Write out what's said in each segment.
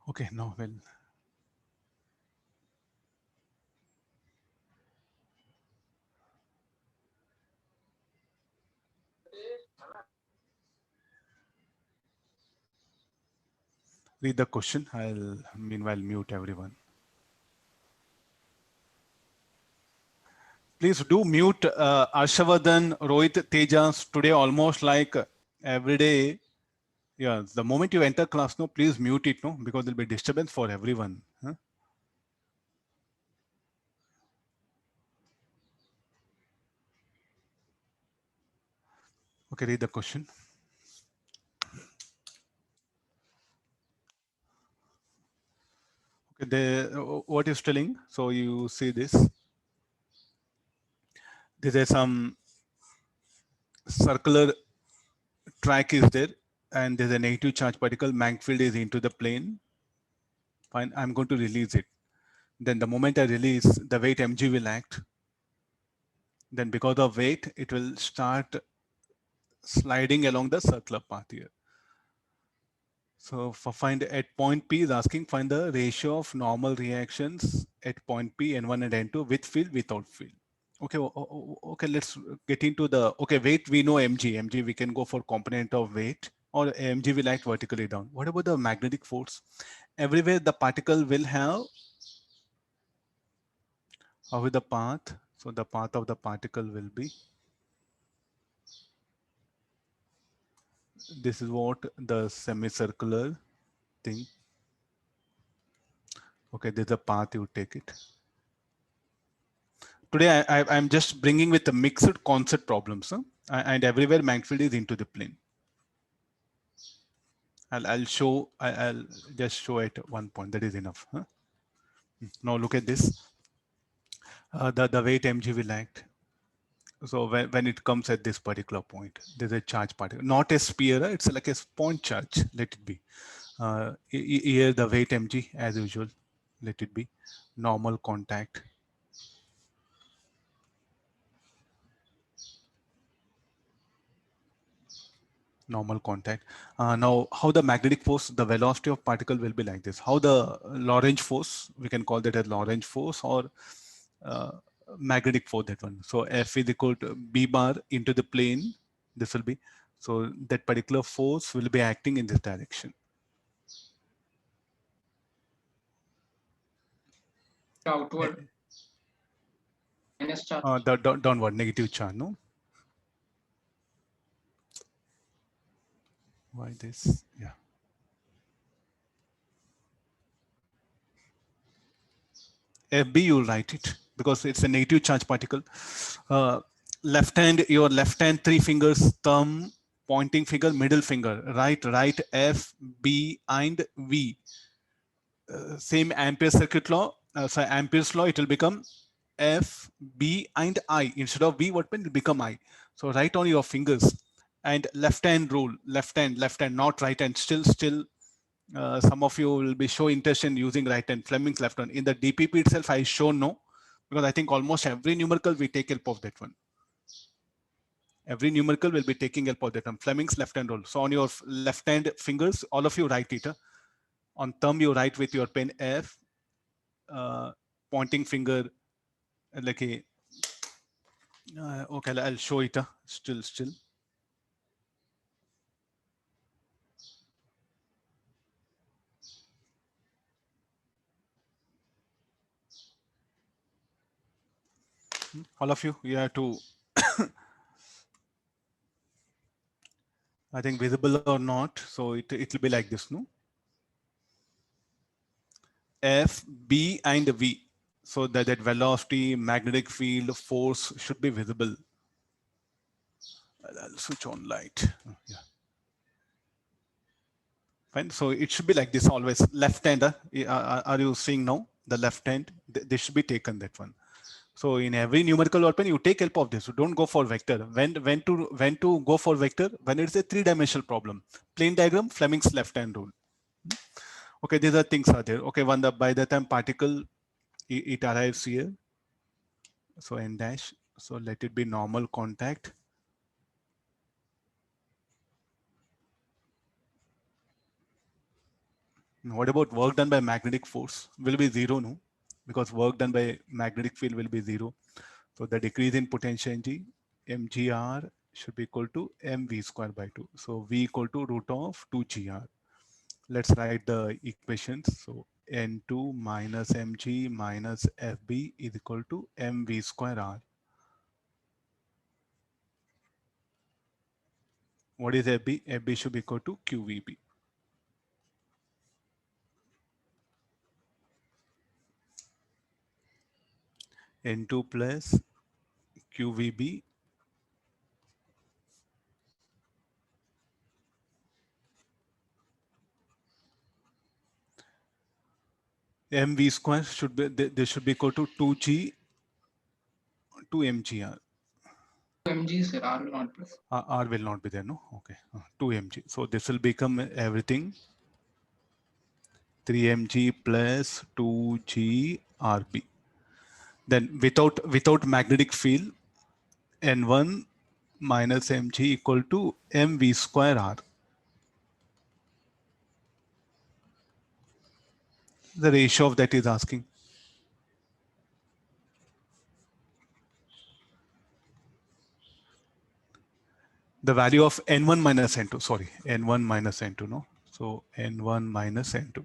Okay, now well. Read the question. I'll meanwhile mute everyone. Please do mute Arshavardhan, Rohit, Tejas today almost like every day. Yeah, the moment you enter class, no, please mute it, no, because there'll be disturbance for everyone. Huh? Okay, read the question. Okay, what is telling? So you see this. There is some circular track is there, and there's a negative charge particle. Magnetic field is into the plane. Fine, I'm going to release it. Then the moment I release, the weight mg will act. Then because of weight, it will start sliding along the circular path here. So for find at point P is asking find the ratio of normal reactions at point P N1 and N2 with field, without field. Okay, okay, let's get into the, okay, weight we know mg, we can go for component of weight, or mg will act vertically down. What about the magnetic force? Everywhere the particle will have, how will the path? So the path of the particle will be, this is what the semicircular thing. Okay, there's a path, you take it. Today I'm just bringing with the mixed concept problems, huh? And everywhere magnetic field is into the plane. I'll show, I'll just show it at one point, that is enough. Huh? Now look at this, the weight mg will act. So when it comes at this particular point, there's a charge particle, not a sphere, it's like a point charge, let it be. Here the weight mg as usual, let it be normal contact. Normal contact. Now, how the magnetic force, the velocity of particle will be like this. How the Lorentz force, we can call that a Lorentz force, or uh, magnetic force, that one. So F is equal to B bar into the plane. This will be, so that particular force will be acting in this direction. Outward minus charge. The downward negative charge, no? Why this? Yeah. FB, you'll write it because it's a negative charge particle. Left hand, your left hand, three fingers, thumb, pointing finger, middle finger, right, F, B, and V. Same Ampere circuit law, so Ampere's law, it will become F, B, and I. Instead of B, what will become I? So write on your fingers, and left hand rule, left hand, not right hand. Still, some of you will be show interest in using right hand, Fleming's left hand. In the DPP itself, I show no, because I think almost every numerical we take help of that one. Every numerical will be taking help of that one. Fleming's left hand rule. So on your left hand fingers, all of you write it. On thumb, you write with your pen F, pointing finger, like a, okay, I'll show it. Still. All of you, you have to, I think visible or not. So it will be like this, no? F, B, and V. So that velocity, magnetic field, force should be visible. I'll switch on light. Yeah. Fine. So it should be like this always. Left hand. Are you seeing now? The left hand. They should be taken, that one. So in every numerical open, you take help of this. You don't go for vector. When to go for vector? When it's a three-dimensional problem. Plane diagram, Fleming's left hand rule. Okay, these are things are there. Okay, by the time particle it arrives here, so n dash, so let it be normal contact. What about work done by magnetic force? Will be zero, no? Because work done by magnetic field will be zero. So the decrease in potential energy, mgr, should be equal to mv square by 2. So v equal to root of 2gr. Let's write the equations. So n2 minus mg minus fb is equal to mv square r. What is fb? fb should be equal to qvb. n2 plus qvb mv square should be, this should be equal to 2g to mgr. mg sir, R will not be. R will not be there, no? Okay, 2 mg. So this will become everything 3 mg plus 2g rb. Then without magnetic field, n1 minus mg equal to mv square r. The ratio of that is asking. The value of n1 minus n2, sorry, n1 minus n2, no? So n1 minus n2.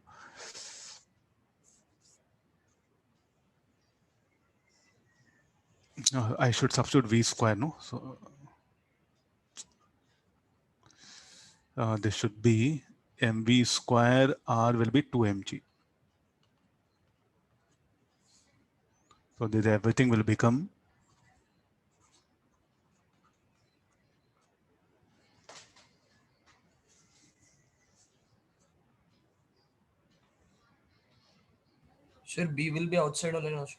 I should substitute v square, no? So this should be mv square r will be 2 mg. So this everything will become Sir, B will be outside or not?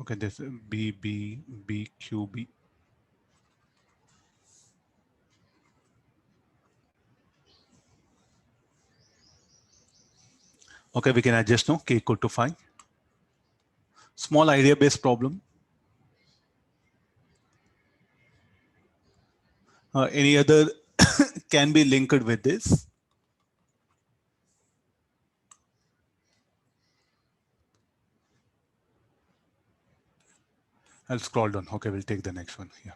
okay. This B Q B. Okay, we can adjust now. K equal to 5. Small idea based problem. Any other can be linked with this. I'll scroll down. Okay, we'll take the next one here.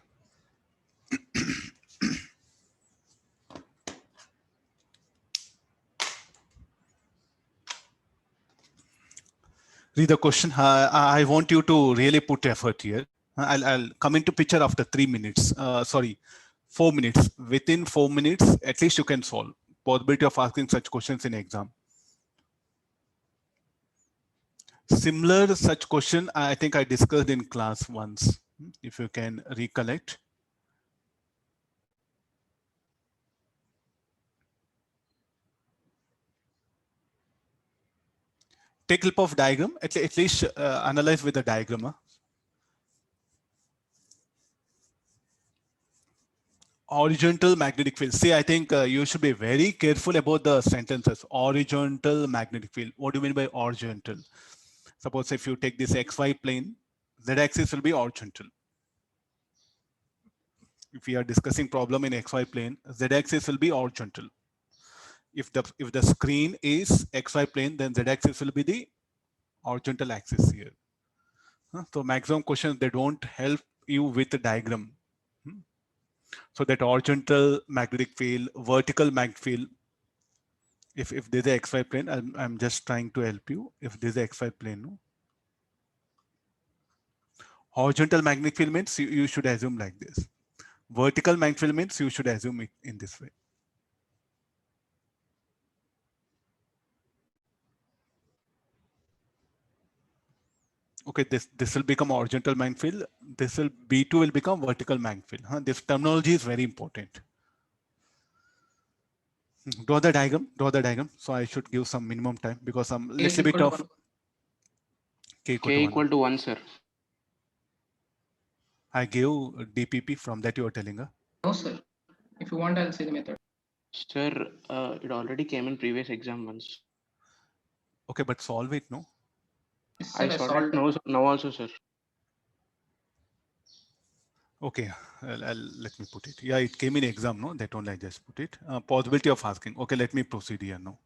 Read the question. I want you to really put effort here. I'll come into picture after 3 minutes. Sorry, 4 minutes. Within 4 minutes, at least you can solve. Possibility of asking such questions in exam. Similar such question, I think I discussed in class once. If you can recollect. Take help of diagram, at least analyze with the diagram. Huh? Horizontal magnetic field. See, I think you should be very careful about the sentences. Horizontal magnetic field. What do you mean by horizontal? Suppose if you take this XY plane, Z-axis will be horizontal. If we are discussing problem in XY plane, Z-axis will be horizontal. If the screen is XY plane, then Z-axis will be the horizontal axis here. So maximum questions, they don't help you with the diagram. So that horizontal magnetic field, vertical magnetic field, if there's a XY plane, I'm just trying to help you. If there's a XY plane, no? Horizontal magnetic field means you should assume like this. Vertical magnetic field means you should assume it in this way. Okay, this will become horizontal magnetic field. This will B2 will become vertical magnetic field. Huh? This terminology is very important. Draw the diagram. Draw the diagram. So I should give some minimum time because some little bit of K equal to 1, sir. I gave DPP from that you are telling her. No, sir. If you want, I'll say the method. Sir, it already came in previous exam once. Okay, but solve it, no? Yes, sir, I solved it now also, sir. Okay, let me put it. Yeah, it came in exam, no? That only I just put it. Possibility of asking. Okay, let me proceed here now.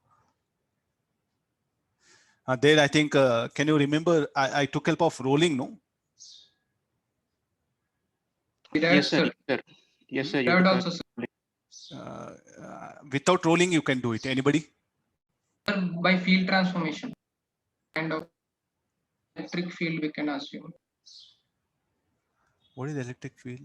There, I think, can you remember, I took help of rolling, no? Did I, Yes, sir. sir? Yes, sir. Yes, sir. I You would took also, sir. Without rolling, you can do it. Anybody? By field transformation, kind of electric field we can assume. What is electric field?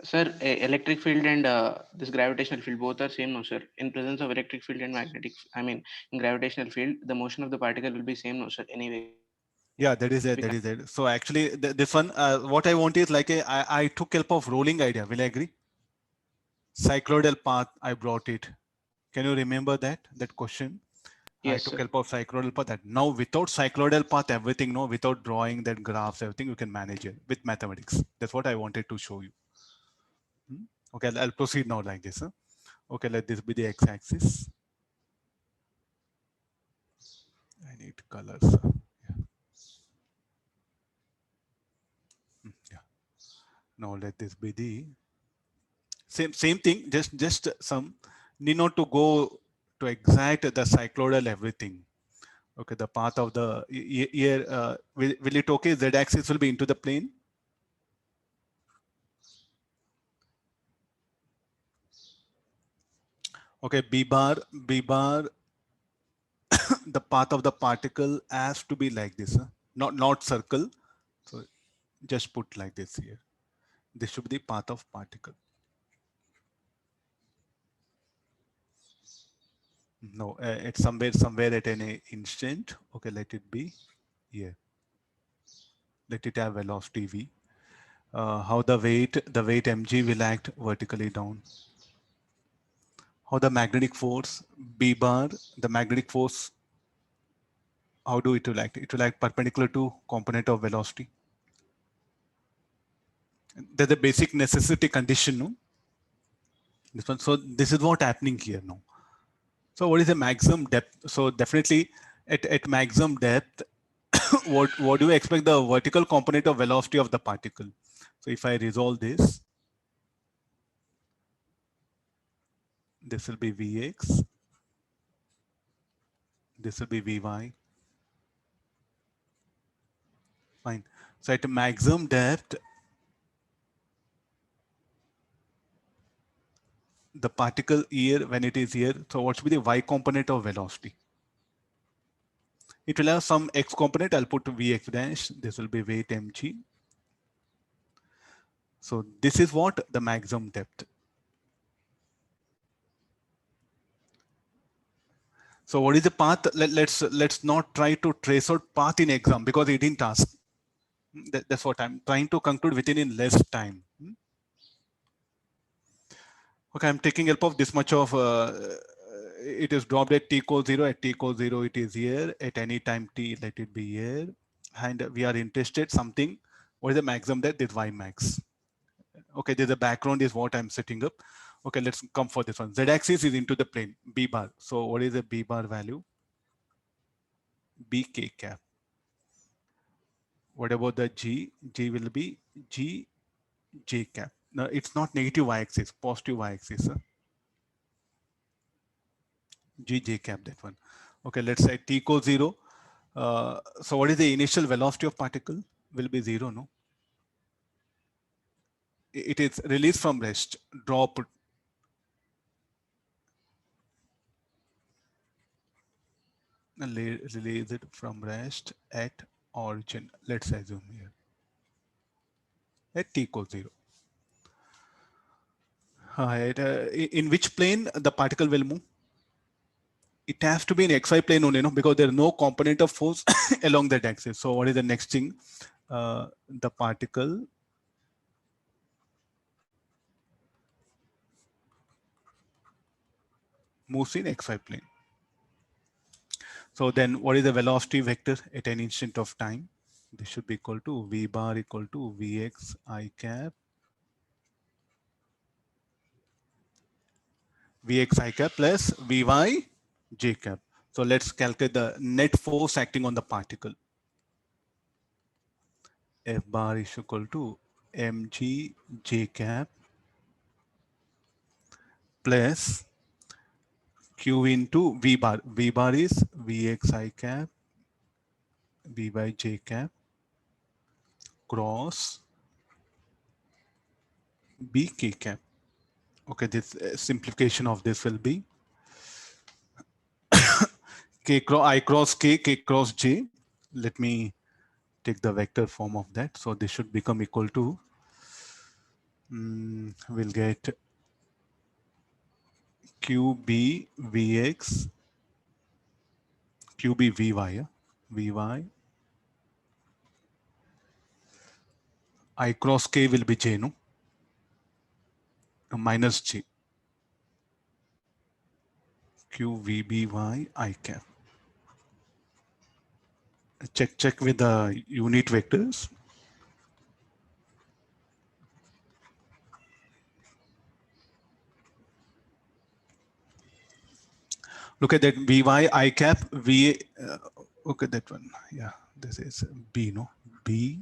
Sir, electric field and this gravitational field both are same, no, sir. In presence of electric field and magnetic, I mean, in gravitational field, the motion of the particle will be same, no, sir. Anyway. Yeah, that is it. We That can- is it. So actually, this one, what I want is like I took help of rolling idea. Will I agree? Cycloidal path, I brought it. Can you remember that question? I Yes, took sir. help of cycloidal path. That now without cycloidal path, everything, no, without drawing that graphs, everything you can manage it with mathematics. That's what I wanted to show you. Okay, I'll proceed now like this. Huh? Okay, let this be the x-axis. I need colors. Yeah. Now let this be the same thing. Just some need not to go to exact the cycloidal everything. Okay, the path of the here will it okay? Z-axis will be into the plane. Okay, B bar, the path of the particle has to be like this, huh? Not circle. So just put like this here. This should be the path of particle. No, it's somewhere at any instant. Okay, let it be here. Let it have velocity v. How the weight mg will act vertically down. How the magnetic force B bar, the magnetic force, how do it will act? It will act perpendicular to component of velocity. That's the basic necessity condition, no? This one. So this is what happening here now. So what is the maximum depth? So definitely at maximum depth, what do you expect the vertical component of velocity of the particle? So if I resolve this will be Vx, this will be Vy. Fine. So at maximum depth, the particle here, when it is here, so what should be the y component of velocity? It will have some x component. I'll put Vx dash. This will be weight mg. So this is what the maximum depth. So what is the path? Let's not try to trace out path in exam because it didn't ask. That's what I'm trying to conclude within in less time. Okay, I'm taking help of this much of it is dropped at t equals 0. At t equals 0, it is here. At any time t, let it be here. And we are interested something. What is the maximum that is y max? Okay, there's a background is what I'm setting up. Okay, let's come for this one. Z-axis is into the plane, B bar. So what is the B bar value? BK cap. What about the G? G will be G J cap. No, it's not negative y-axis, positive y-axis. G J cap, that one. Okay, let's say t equals 0. So what is the initial velocity of particle? Will be 0, no? It is released from rest, drop. Release it from rest at origin. Let's assume here. At t equals 0. In which plane the particle will move? It has to be in xy plane only, no? Because there is no component of force along that axis. So what is the next thing? The particle moves in xy plane. So then what is the velocity vector at an instant of time? This should be equal to v bar equal to vx I cap Vx I cap plus Vy j cap. So let's calculate the net force acting on the particle. F bar is equal to mg j cap plus q into v bar. V bar is vx I cap vy j cap cross b k cap. Okay, this simplification of this will be k cross I cross k cross j. Let me take the vector form of that. So this should become equal to, we'll get qb vx qb vy, vy I cross k will be j, no, minus j q vby I cap. Check with the unit vectors. Look at that vy I cap v. Okay, that one. Yeah, this is b, no, b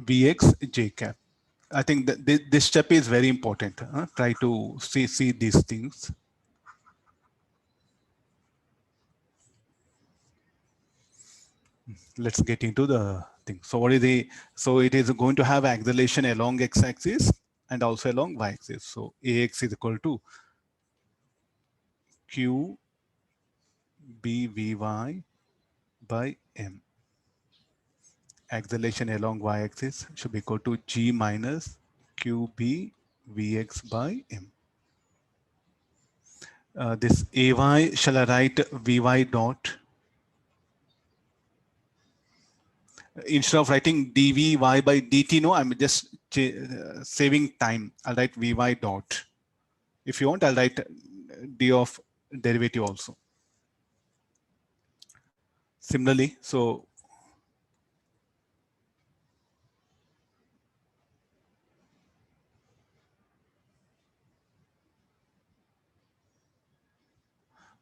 vx j cap. I think that this step is very important. Try to see these things. Let's get into the thing. So what is the, so it is going to have acceleration along x-axis and also along y-axis. So ax is equal to q b vy by m. Acceleration along y-axis should be equal to g minus q b vx by m. This ay, shall I write vy dot? Instead of writing dvy by dt, no, I'm just saving time. I'll write vy dot. If you want, I'll write d of derivative also. Similarly, so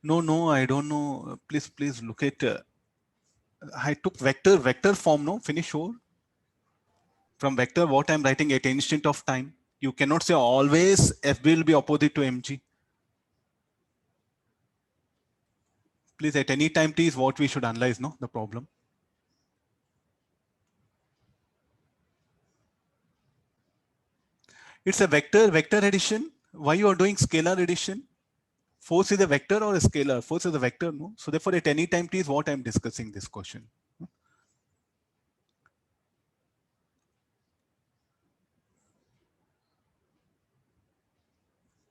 no, I don't know. Please look at. I took vector form. No, finish over. From vector, what I'm writing at instant of time. You cannot say always f will be opposite to mg. Please, at any time t is what we should analyze. No, the problem. It's a vector addition. Why you are doing scalar addition? Force is a vector or a scalar? Force is a vector, no? So therefore, at any time t is what I'm discussing this question.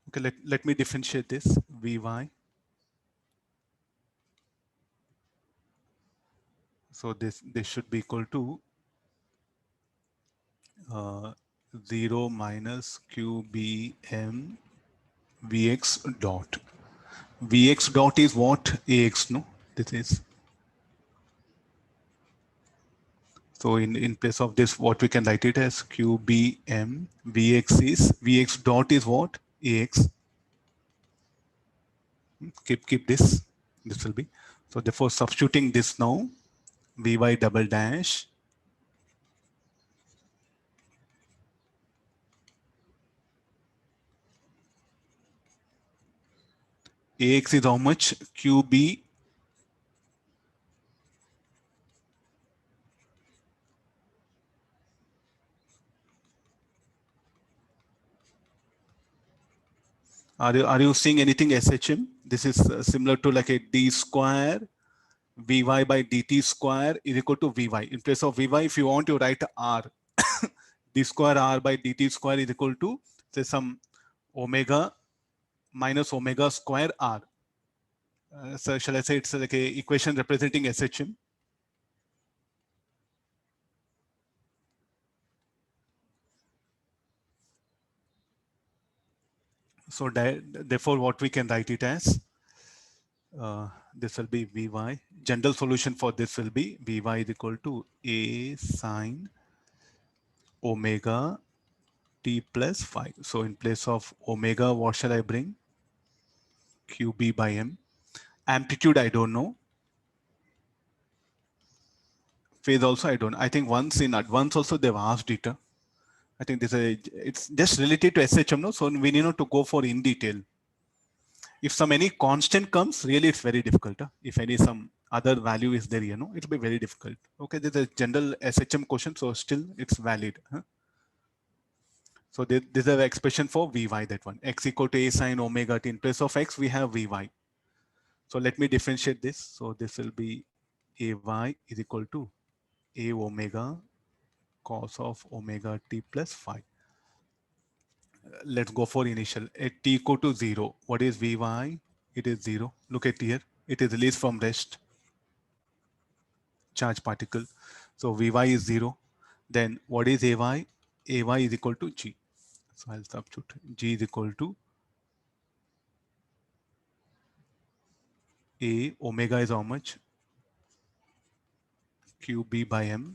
Okay, let me differentiate this vy. So this should be equal to 0 minus qbm vx dot. Vx dot is what? Ax, no? This is. So in place of this, what we can write it as qbm vx is, vx dot is what? Ax. Keep this. This will be. So therefore, substituting this now, vy double dash Ax is how much? QB. Are you seeing anything SHM? This is similar to like a d square vy by dt square is equal to vy. In place of vy, if you want to write r, d square r by dt square is equal to say some omega minus omega square r. So shall I say it's like a equation representing SHM? So therefore, what we can write it as, this will be vy. General solution for this will be vy is equal to a sine omega t plus 5. So in place of omega, what shall I bring? QB by m. Amplitude, I don't know. Phase also, I don't. I think once in advance also they've asked it. I think it's just related to SHM, no? So we need not to go for in detail. If any constant comes, really it's very difficult. If some other value is there, it'll be very difficult. Okay, there's a general SHM question, so still it's valid. So this is the expression for Vy, that one. X equal to A sine omega t. In place of X, we have Vy. So let me differentiate this. So this will be Ay is equal to A omega cos of omega t plus phi. Let's go for initial. At t equal to 0, what is Vy? It is 0. Look at here. It is released from rest. Charge particle. So Vy is 0. Then what is Ay? Ay is equal to G. So I'll substitute. G is equal to A omega is how much? QB by M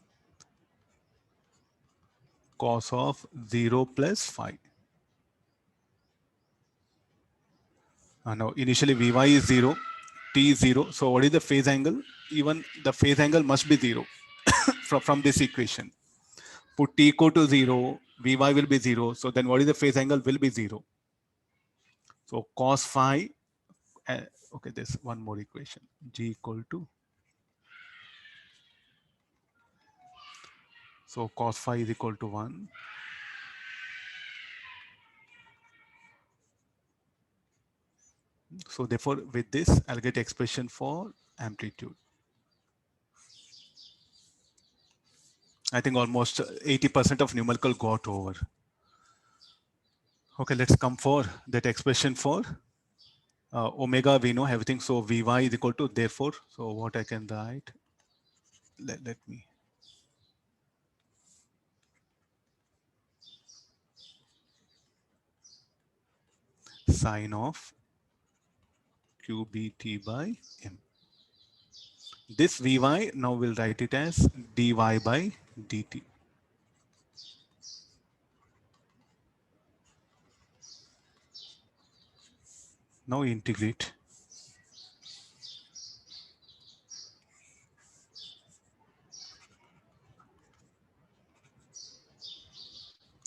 cos of 0 plus phi. Now initially Vy is 0, T is 0. So what is the phase angle? Even the phase angle must be 0 from this equation. Put T equal to 0, Vy will be 0. So then what is the phase angle? Will be 0. So cos phi, okay, there's one more equation. G equal to, so cos phi is equal to 1. So therefore with this, I'll get expression for amplitude. I think almost 80% of numerical got over. Okay, let's come for that expression for omega. We know everything. So Vy is equal to, therefore, so what I can write, let me. Sine of QBT by M. This Vy, now we'll write it as dy by dt. Now integrate.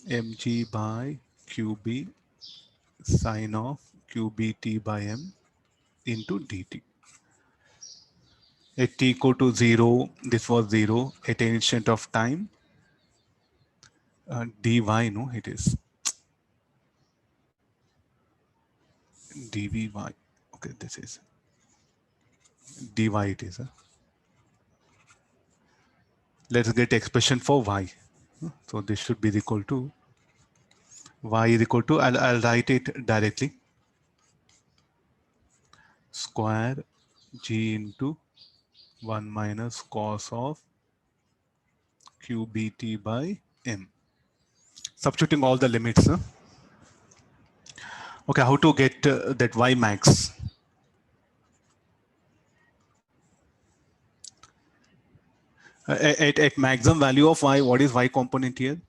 Mg by QB sine of QBT by M into dt. At t equal to 0, this was 0. At an instant of time, dy, no, it is dvy. Okay, this is dy it is. Let's get expression for y. So this should be equal to, y is equal to, I'll write it directly. Square g into 1 minus cos of QBT by M. Substituting all the limits. Okay, how to get that y max? At maximum value of y, what is y component here?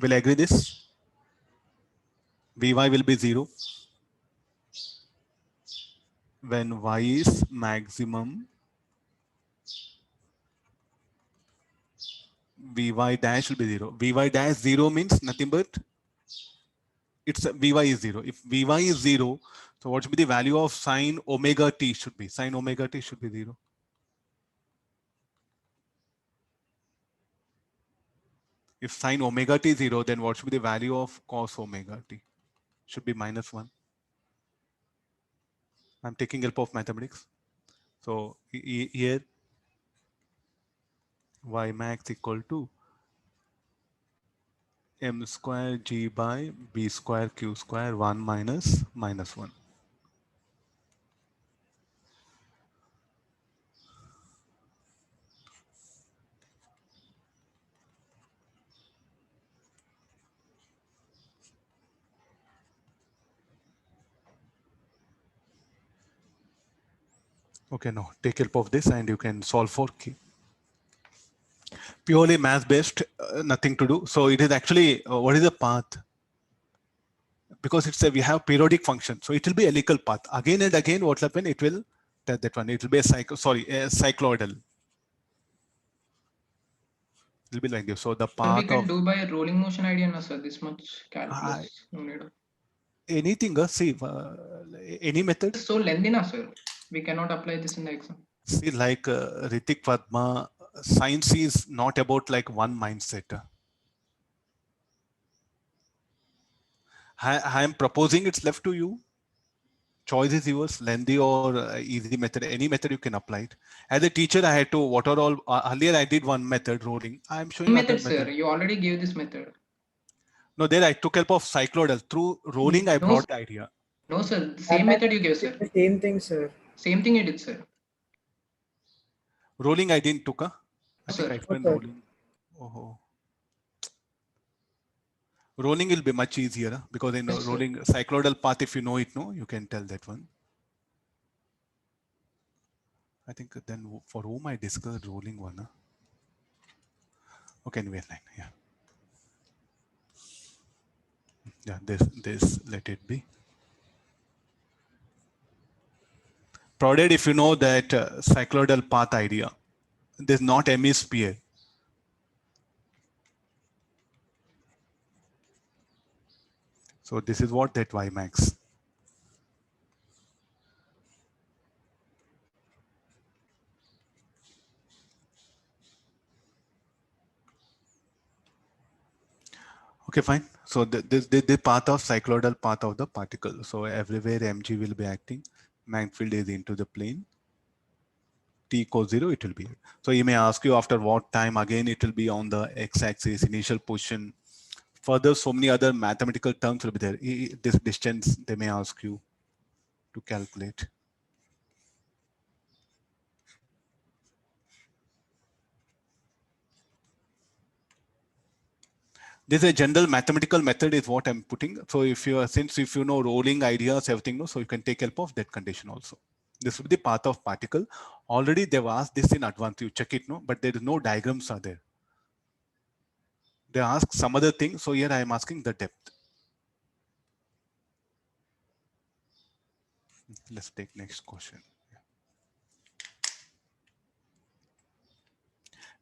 Will agree this? Vy will be 0 when y is maximum. Vy dash will be 0. Vy dash 0 means nothing but it's Vy is 0. If Vy is 0, so what should be the value of sine omega t should be? Sine omega t should be 0. If sine omega t is 0, then what should be the value of cos omega t? Should be -1. I'm taking help of mathematics. So here y max equal to m square g by b square q square 1 minus -1. Okay, now take help of this and you can solve for k. Purely math based, nothing to do. So it is actually, what is the path? because it's a, we have periodic function, so it will be helical path. Again and again, what will happen? It will that one. It will be a cycloidal. It will be like this. So the So we path can of do by rolling motion idea, na sir. This much calculus no need. anything. See, any method. It's so lengthy, na sir. We cannot apply this in the exam. See, like Ritik Padma, science is not about like one mindset. I am proposing, it's left to you. Choice is yours, lengthy or easy method. Any method you can apply it. As a teacher, I had to, what are all, earlier I did one method, rolling. I am showing Method, other sir. method. You already gave this method. No, there I took help of cycloidal. Through rolling, I No, brought the idea. No, sir. The same method you gave, sir. The same thing, sir. Same thing you did, sir. Rolling, I didn't took. I think Sir. I explained sir. rolling. Oh. Rolling will be much easier because in Yes, sir. rolling cycloidal path, if you know it, no, you can tell that one. I think then for whom I discussed rolling one. Okay, anyway, line, yeah. Yeah, this let it be. Provided if you know that cycloidal path idea, there's not ME sphere. So this is what that Y max. Okay, fine. So this the path of cycloidal path of the particle. So everywhere mg will be acting. Magnetic field is into the plane. T equals 0, it will be. So he may ask you after what time, again it will be on the x-axis, initial position. Further, so many other mathematical terms will be there. This distance, they may ask you to calculate. This is a general mathematical method is what I'm putting. So if you are, since if you know rolling ideas, everything, no, so you can take help of that condition also. This will be the path of particle. Already they've asked this in advance, you check it, no, but there is no diagrams are there. They ask some other thing. So here I am asking the depth. Let's take next question.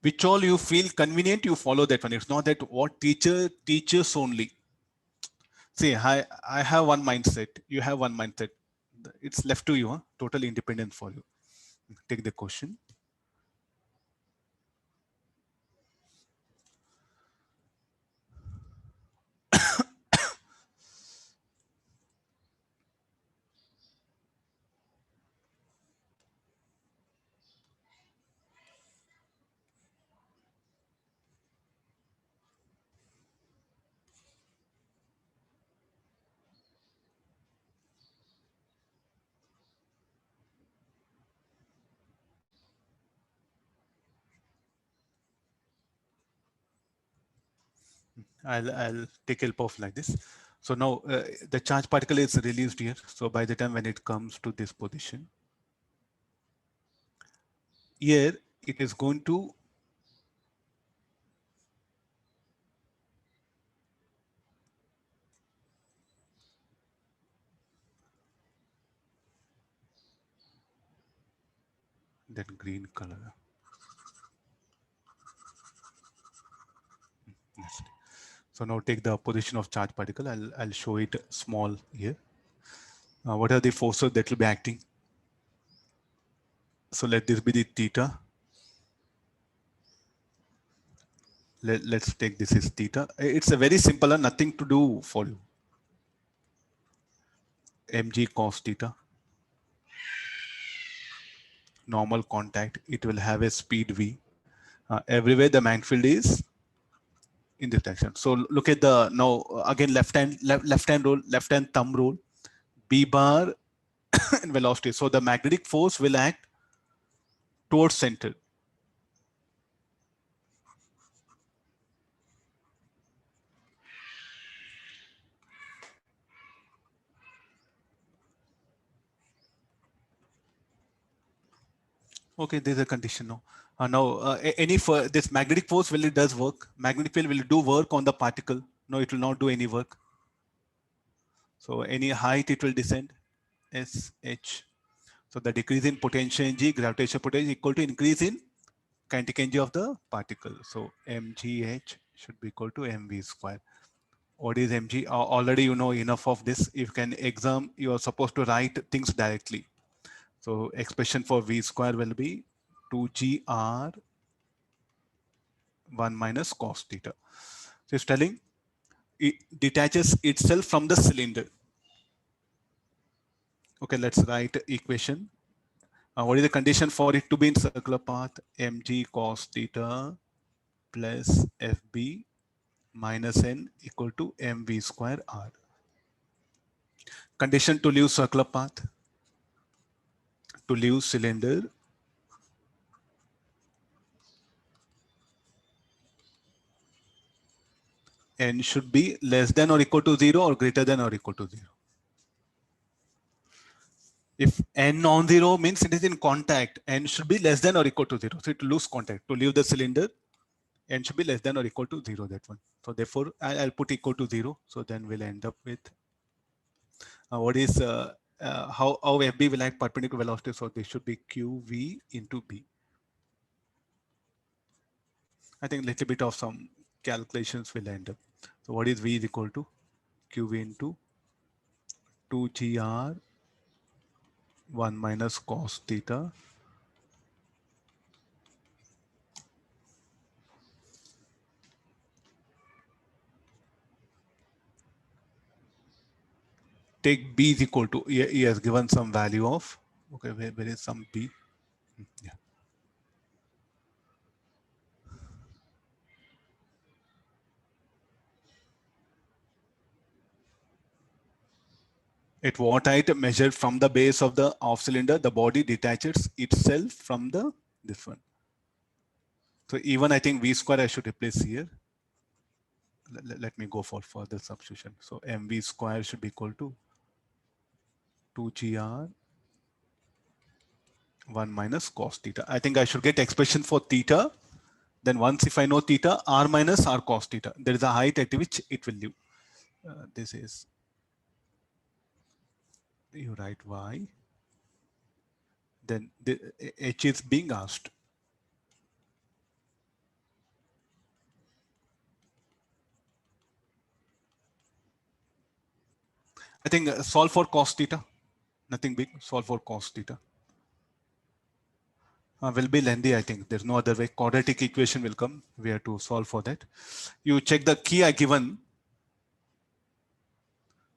Which all you feel convenient, you follow that one. It's not that what teacher teaches only. See, I have one mindset. You have one mindset. It's left to you, huh? Totally independent for you. Take the question. I'll take help of like this. So now the charge particle is released here. So by the time when it comes to this position, here it is going to that green color. So now take the position of charge particle. I'll show it small here. What are the forces that will be acting? So let this be the theta. Let's take this is theta. It's a very simple, nothing to do for you. Mg cos theta. Normal contact. It will have a speed v. Everywhere the magnetic field is in this direction. So look at the now again left hand rule, left hand thumb rule. B bar and velocity. So the magnetic force will act towards center. Okay, there's a condition now. Now, this magnetic force will it does work. Magnetic field will do work on the particle. No, it will not do any work. So any height it will descend, SH. So the decrease in potential energy, gravitational potential equal to increase in kinetic energy of the particle. So mgh should be equal to mv square. What is mg? Already you know enough of this. If you can exam, you are supposed to write things directly. So expression for v square will be 2gr 1 minus cos theta. So it's telling it detaches itself from the cylinder. Okay, let's write equation. What is the condition for it to be in circular path? Mg cos theta plus Fb minus n equal to mv square r. Condition to leave circular path, to leave cylinder, n should be less than or equal to 0 or greater than or equal to 0. If n non-zero means it is in contact, n should be less than or equal to 0. So it lose contact. To leave the cylinder, n should be less than or equal to 0, that one. So therefore, I'll put equal to 0. So then we'll end up with what is how FB will act perpendicular velocity. So this should be QV into B. I think a little bit of some calculations will end up. So what is V is equal to? QV into 2GR 1 minus cos theta take B is equal to, he has given some value of, okay, where is some B? Yeah. At what height measured from the base of the off cylinder, the body detaches itself from the this one. So even I think V square I should replace here. Let me go for further substitution. So mv square should be equal to 2gr 1 minus cos theta. I think I should get expression for theta. Then once if I know theta, r minus r cos theta, there is a height at which it will live. This is, you write y. Then the h is being asked. I think solve for cos theta. Nothing big. Solve for cos theta. Will be lengthy, I think. There's no other way. Quadratic equation will come. We have to solve for that. You check the key I given.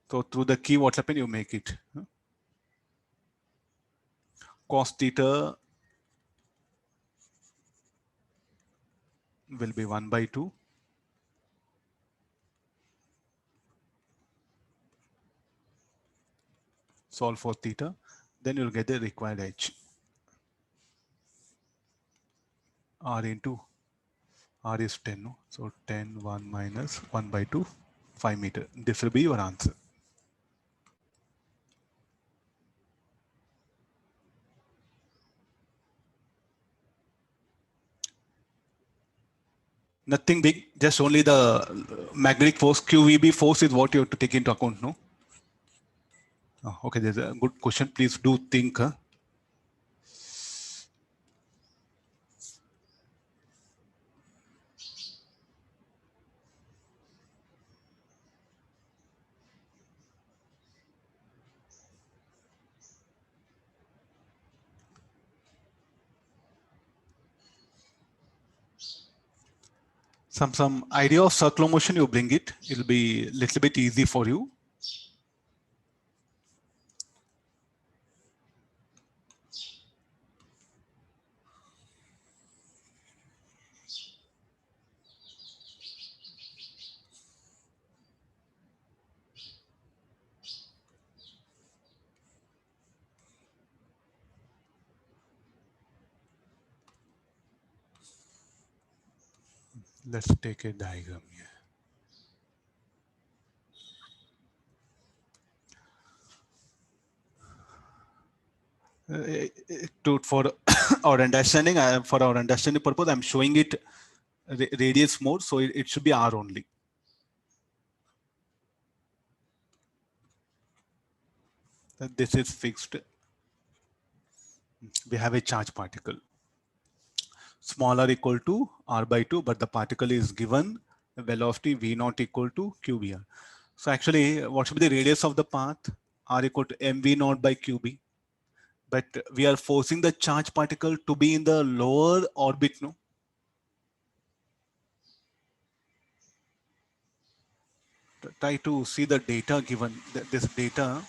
So through the key, what happened? You make it. Cos theta will be 1 by 2. Solve for theta. Then you'll get the required h. R into R is 10. No? So 10, 1 minus 1 by 2, 5 meter. This will be your answer. Nothing big, just only the magnetic force, QVB force is what you have to take into account, no? Oh, okay, there's a good question. Please do think. Some idea of circular motion, you bring it. It'll be a little bit easy for you. Let's take a diagram here. For our understanding, for our understanding purpose, I'm showing it radius more, so it should be r only. that this is fixed. We have a charge particle. Small r equal to r by 2, but the particle is given velocity v naught equal to qbr. So actually, what should be the radius of the path? R equal to mv naught by qb. But we are forcing the charge particle to be in the lower orbit, no? Try to see the data given. This data,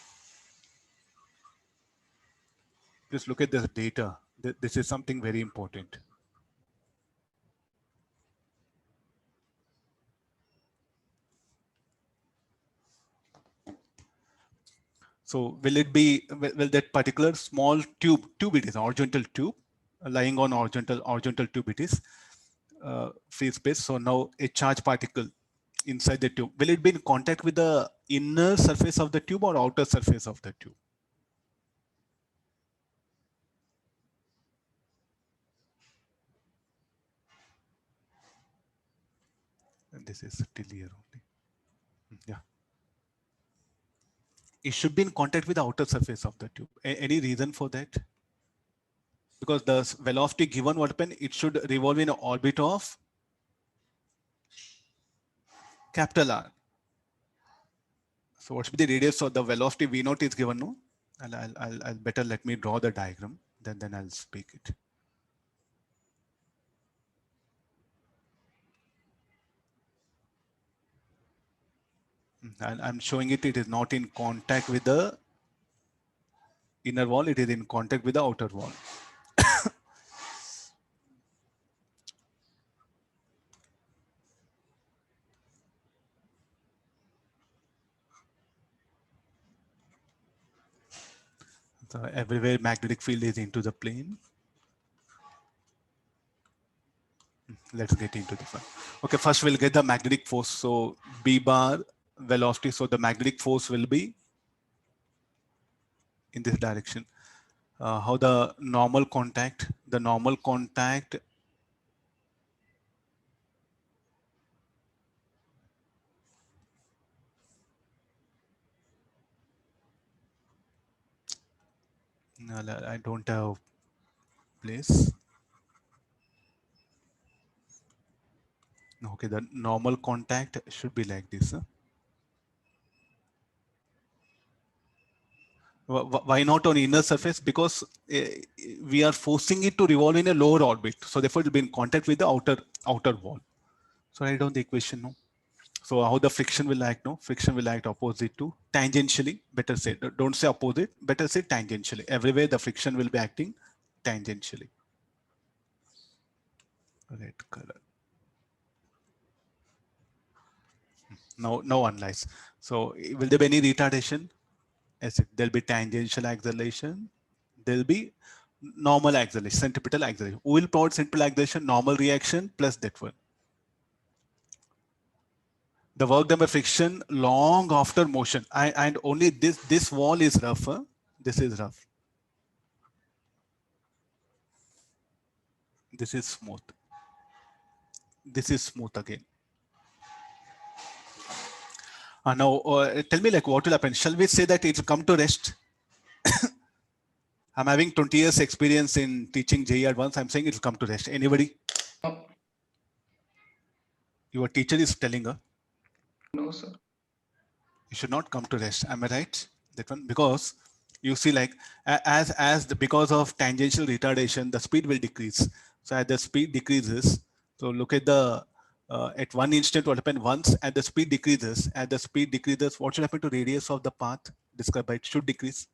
just look at this data. This is something very important. So will it be, will that particular small tube it is, horizontal tube, lying on horizontal tube it is, free space. So now a charge particle inside the tube, will it be in contact with the inner surface of the tube or outer surface of the tube? And this is till here only. Yeah. It should be in contact with the outer surface of the tube. Any reason for that? Because the velocity given what happen, it should revolve in an orbit of capital R. So what should be the radius of the velocity v naught is given, no? I'll better let me draw the diagram, then I'll speak it. And I'm showing it, it is not in contact with the inner wall, it is in contact with the outer wall. So everywhere magnetic field is into the plane. Let's get into the fun. Okay, first we'll get the magnetic force. So B bar velocity. So the magnetic force will be in this direction. How the normal contact? The normal contact no, I don't have place. Okay, the normal contact should be like this. Why not on inner surface? Because we are forcing it to revolve in a lower orbit. So therefore it will be in contact with the outer wall. So write down the equation, no? So how the friction will act, no? Friction will act opposite to tangentially, better say, don't say opposite, better say tangentially. Everywhere the friction will be acting tangentially. Red color. No unless. So will there be any retardation? Yes, there'll be tangential acceleration. There'll be normal acceleration, centripetal acceleration. We will plot centripetal acceleration, normal reaction plus that one. The work done by friction long after motion, and only this wall is rough. Huh? This is rough. This is smooth. This is smooth again. Now tell me, like, what will happen? Shall we say that it will come to rest? I'm having 20 years experience in teaching JEE Advanced. I'm saying it will come to rest. Anybody? No, Your teacher is telling her no, sir. you should not come to rest. Am I right? That one, because you see, like, because of tangential retardation, the speed will decrease. So as the speed decreases, so look at the at one instant what happened once, and the speed decreases. As the speed decreases, what should happen to radius of the path described by it should decrease.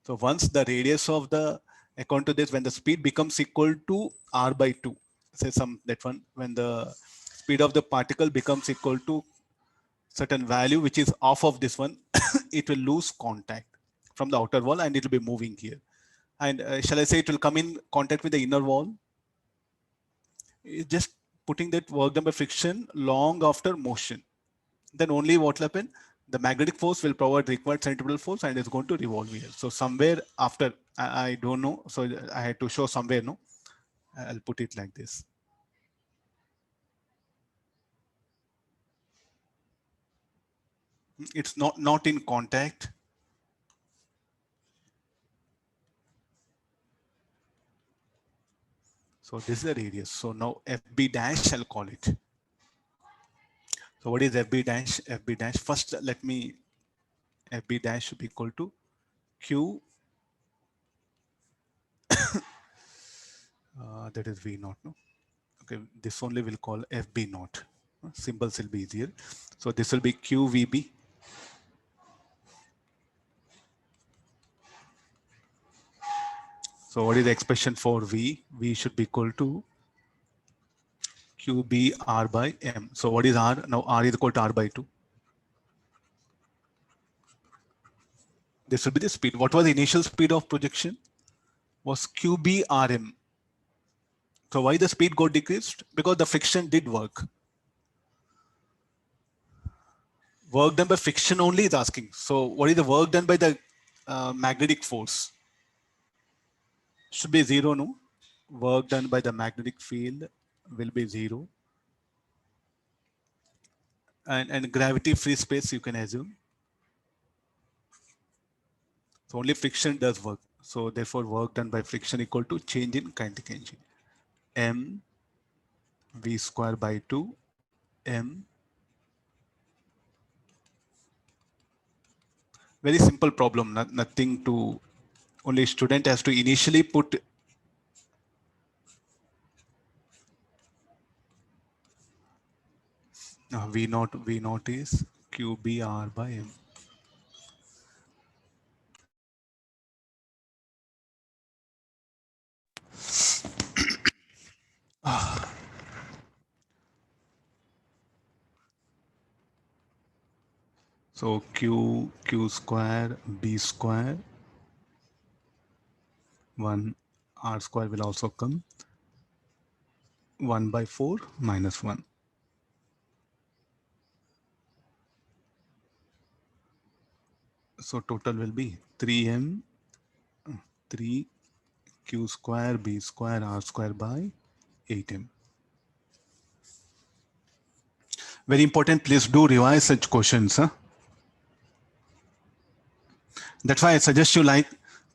So once the radius of the, according to this, when the speed becomes equal to r by 2, say that one, when the speed of the particle becomes equal to certain value, which is off of this one, it will lose contact from the outer wall and it will be moving here. And shall I say it will come in contact with the inner wall? It's just putting that work done by friction long after motion. Then only what will happen? The magnetic force will provide required centripetal force and it's going to revolve here. So somewhere after, I don't know. So I had to show somewhere, no? I'll put it like this. It's not in contact. So this is the radius. So now FB dash, I'll call it. So what is FB dash? FB dash, first let me, FB dash should be equal to Q, that is V naught, no? Okay, this only will call FB naught. Symbols will be easier. So this will be QVB. So what is the expression for V? V should be equal to QB R by M. So what is R? Now R is equal to R by 2. This will be the speed. What was the initial speed of projection? Was QB RM. So why the speed got decreased? Because the friction did work. Work done by friction only is asking. So what is the work done by the magnetic force? Should be zero, no? Work done by the magnetic field will be zero. And gravity free space you can assume. So only friction does work. So therefore work done by friction equal to change in kinetic energy. M V square by 2 M. Very simple problem, nothing to, only student has to initially put V naught is QBR by M. So Q square B square 1 R square will also come 1 by 4 minus 1. So total will be 3M 3 Q square B square R square by 8M. Very important, please do revise such questions. Huh? That's why I suggest you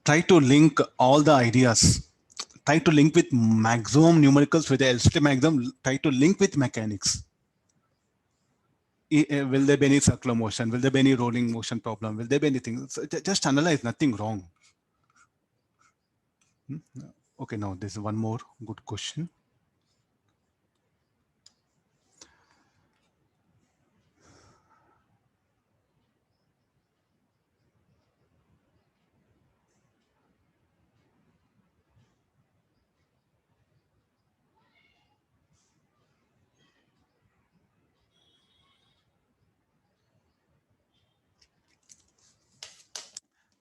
try to link all the ideas. Try to link with maximum numericals with the LCT maximum. Try to link with mechanics. Will there be any circular motion? Will there be any rolling motion problem? Will there be anything? So just analyze, nothing wrong. Okay, now this is one more good question.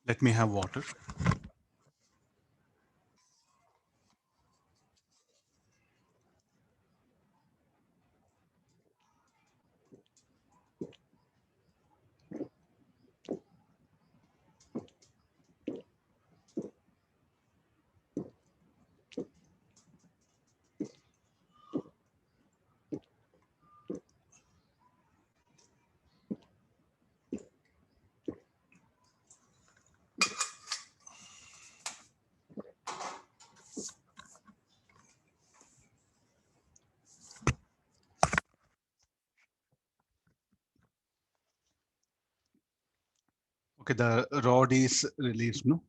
Let me have water. Okay, the rod is released, no?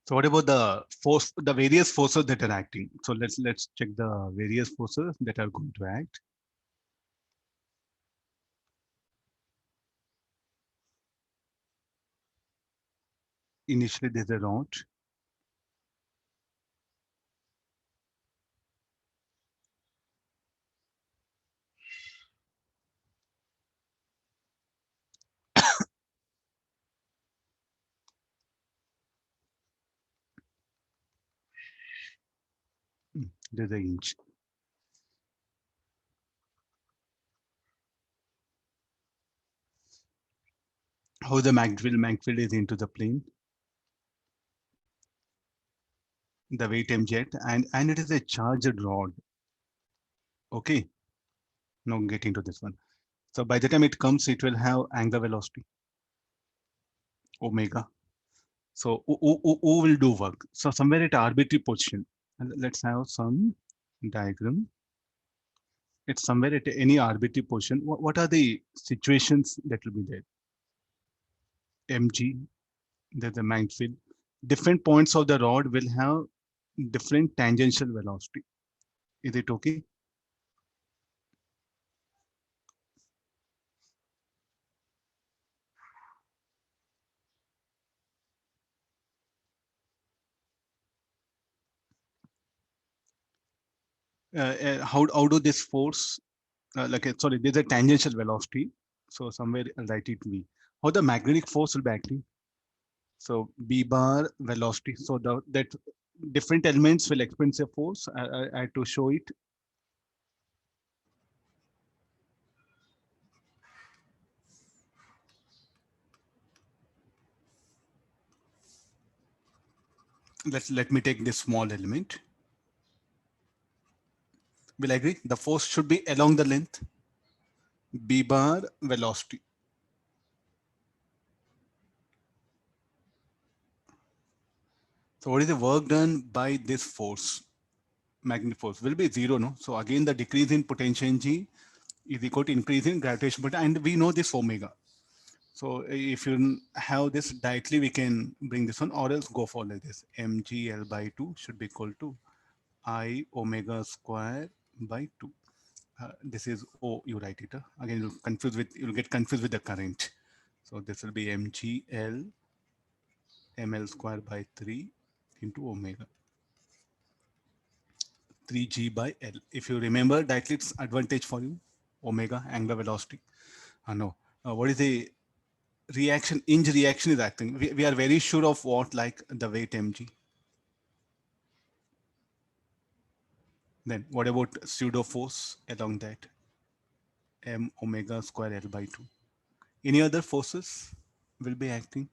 So what about the force, the various forces that are acting? So let's check the various forces that are going to act. Initially, there's a rod. There's a hinge. How the magnetic field is into the plane. the weight mg and it is a charged rod. Okay, now getting to this one. So by the time it comes, it will have angular velocity omega. So O will do work. So somewhere at arbitrary position, and let's have some diagram. It's somewhere at any arbitrary position. What are the situations that will be there? Mg, there's a magnetic field. Different points of the rod will have different tangential velocity. Is it okay? How do this force sorry, there's a tangential velocity. So somewhere I'll write it V. How the magnetic force will be acting? So B bar velocity. So that different elements will experience a force. I had to show it. Let me take this small element. Will agree? The force should be along the length. B bar velocity. So what is the work done by this force? Magnetic force will be zero, no? So again, the decrease in potential G is equal to increase in gravitational potential, and we know this omega. So if you have this directly, we can bring this one, or else go for like this. mgl by 2 should be equal to I omega square by 2. This is O, you write it. Again, you'll get confused with the current. So this will be mgl ml square by 3 into omega. 3g by L. If you remember, directly it's advantage for you. Omega, angular velocity. No. What is the reaction? Inch reaction is acting. We are very sure of what, like the weight mg. Then what about pseudo force along that? M omega square L by 2. Any other forces will be acting?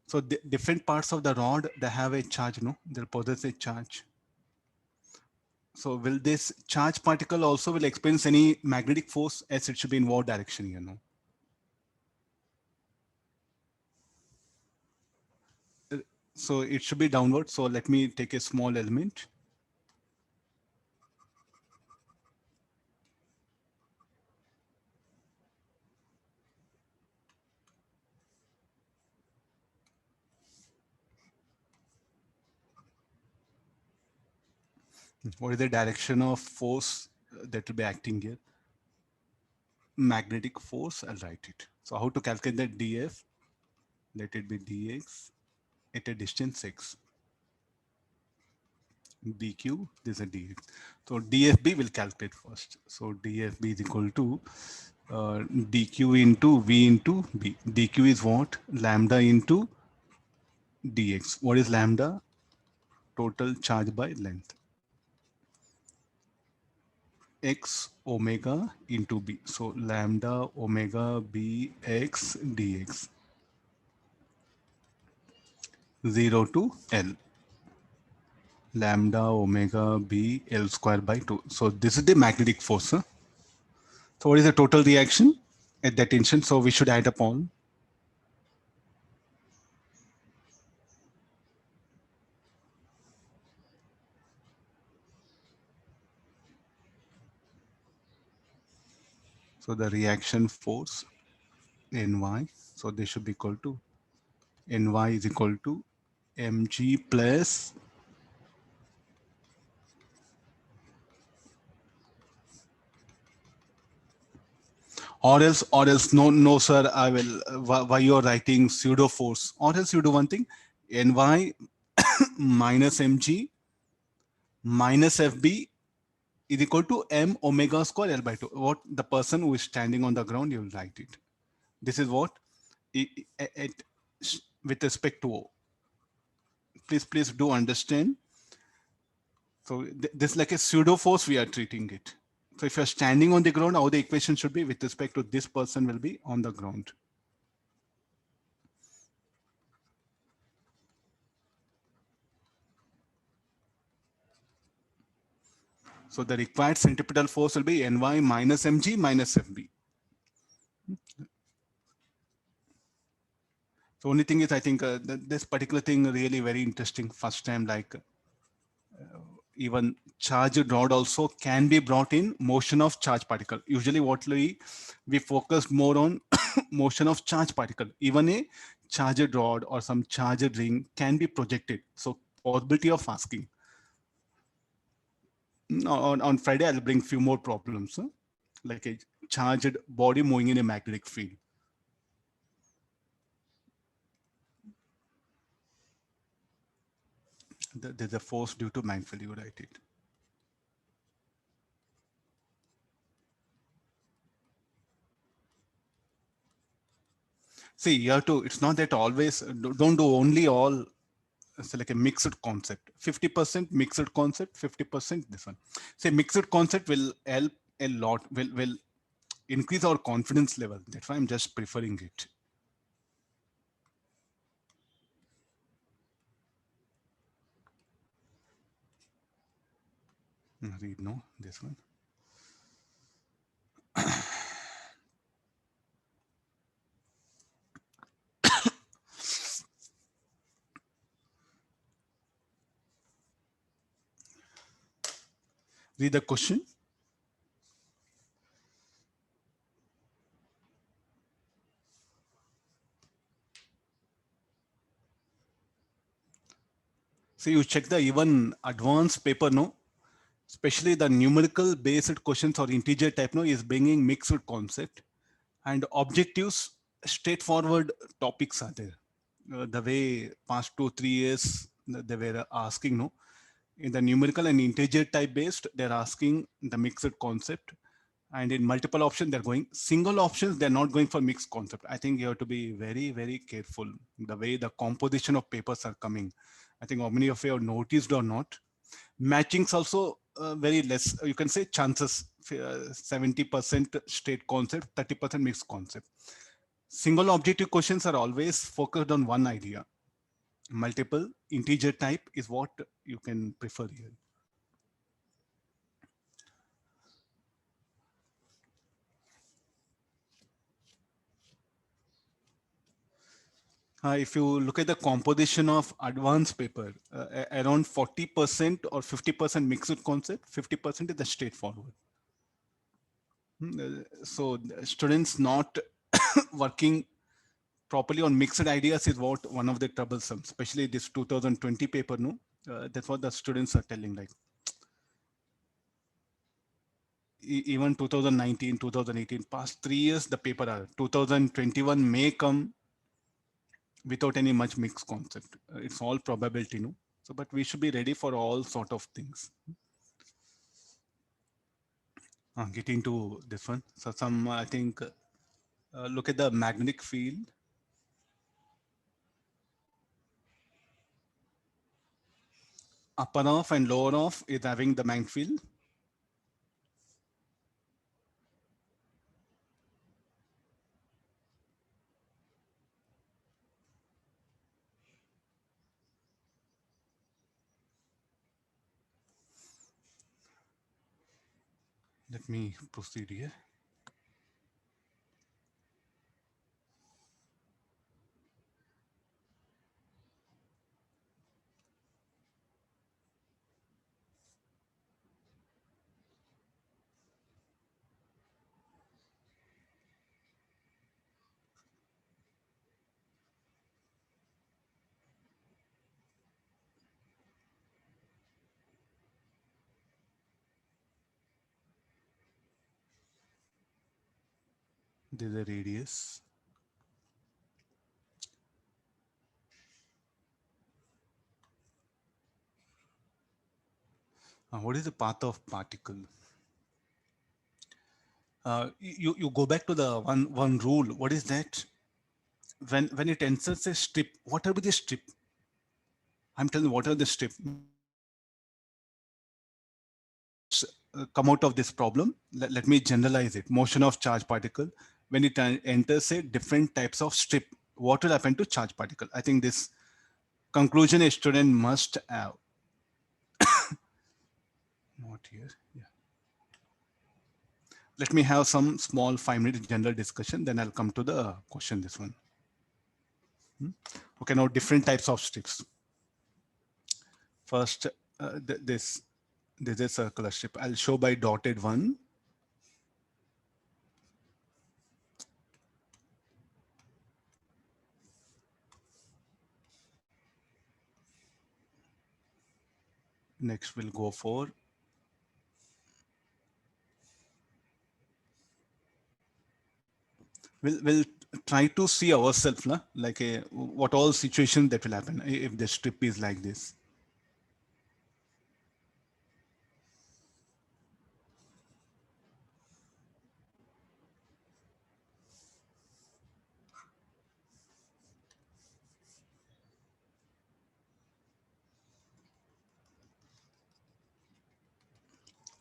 So the different parts of the rod, they have a charge, no? They'll possess a charge. So will this charge particle also will experience any magnetic force, as it should be in what direction, you know? So it should be downward. So let me take a small element. What is the direction of force that will be acting here? Magnetic force, I'll write it. So how to calculate that df? Let it be dx at a distance x. dq, this is a dx. So dfb will calculate first. So dfb is equal to dq into v into b. dq is what? Lambda into dx. What is lambda? Total charge by length. X omega into b. So lambda omega b x dx. 0 to L. Lambda omega b L square by 2. So this is the magnetic force. Huh? So what is the total reaction at that instant? So we should add up all. So the reaction force Ny. So this should be equal to Ny is equal to mg plus or else no sir, I will why you're writing pseudo force, or else you do one thing, Ny minus mg minus fb is equal to m omega square L by 2. What the person who is standing on the ground, you will write it. This is what with respect to O. Please do understand. So this is like a pseudo force we are treating it. So if you're standing on the ground, how the equation should be with respect to this person will be on the ground. So the required centripetal force will be Ny minus Mg minus Fb. So only thing is, I think this particular thing really very interesting. First time, like even charged rod also can be brought in motion of charge particle. Usually what we focus more on motion of charge particle. Even a charged rod or some charged ring can be projected. So possibility of asking. On Friday, I'll bring few more problems, like a charged body moving in a magnetic field. There's a force due to magnetic field, you write it. See, you have to, it's not that always, don't do only all, so like a mixed concept, 50% mixed concept, 50% this one. Say mixed concept will help a lot, will increase our confidence level. That's why I'm just preferring it. Read no, this one. Read the question. So you check the even advanced paper, no? Especially the numerical based questions or integer type, no, is bringing mixed concept and objectives. Straightforward topics are there. The way past 2-3 years they were asking, no, in the numerical and integer type based, they're asking the mixed concept, and in multiple option they're going single options. They're not going for mixed concept. I think you have to be very, very careful the way the composition of papers are coming. I think how many of you have noticed or not, matchings also very less, you can say chances, 70% straight concept, 30% mixed concept. Single objective questions are always focused on one idea. Multiple integer type is what you can prefer here. If you look at the composition of advanced paper, around 40% or 50% mixed concept, 50% is the straightforward. So students not working properly on mixed ideas is what one of the troublesome, especially this 2020 paper, no? That's what the students are telling, like even 2019, 2018, past 3 years, the paper are 2021 may come without any much mixed concept. It's all probability, no? So, but we should be ready for all sort of things. Getting to this one. So some, I think, look at the magnetic field. Upper off and lower off is having the magnetic field. Let me proceed here. There's a radius. What is the path of particle? You go back to the one rule. What is that? When it enters a strip, what will be the strip? I'm telling you, what are the strip? Come out of this problem. Let me generalize it. Motion of charge particle. When it enters a different types of strip, what will happen to charge particle? I think this conclusion a student must have. Not here. Yeah. let me have some small 5-minute general discussion, then I'll come to the question, this one. Okay, now different types of strips. First, this is a circular strip. I'll show by dotted one. Next, we'll go for we'll try to see ourselves, like what all situation that will happen if the strip is like this.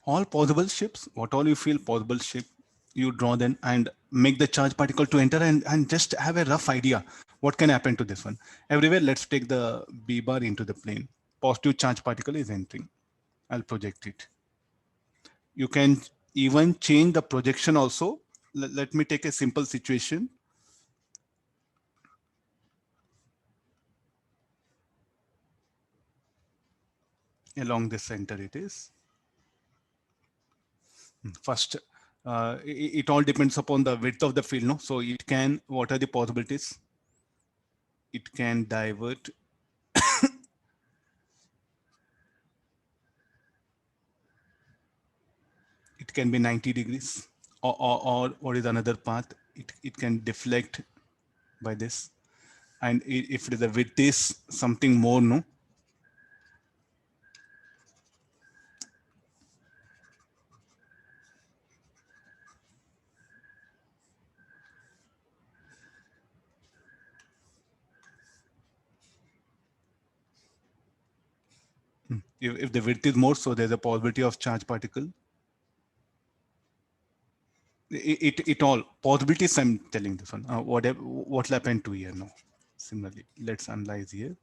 All possible shapes, what all you feel possible shape, you draw them and make the charge particle to enter, and just have a rough idea what can happen to this one. Everywhere, let's take the B bar into the plane. Positive charge particle is entering. I'll project it. You can even change the projection also. Let me take a simple situation. Along the center it is. First, it all depends upon the width of the field, no? So it can, what are the possibilities? It can divert. It can be 90 degrees, or what is another path? It can deflect by this. And if the width is something more, no? If the width is more, so there's a possibility of charge particle. It all possibilities, I'm telling this one. Whatever, what will happen to here now? Similarly, let's analyze here.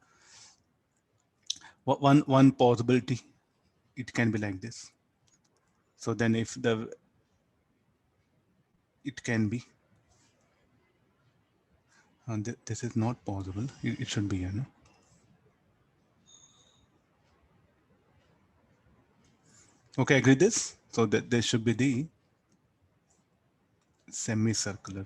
One possibility, it can be like this. So then if it can be, and this is not possible, it should be here, no? Okay, agree this. So that there should be the semicircular.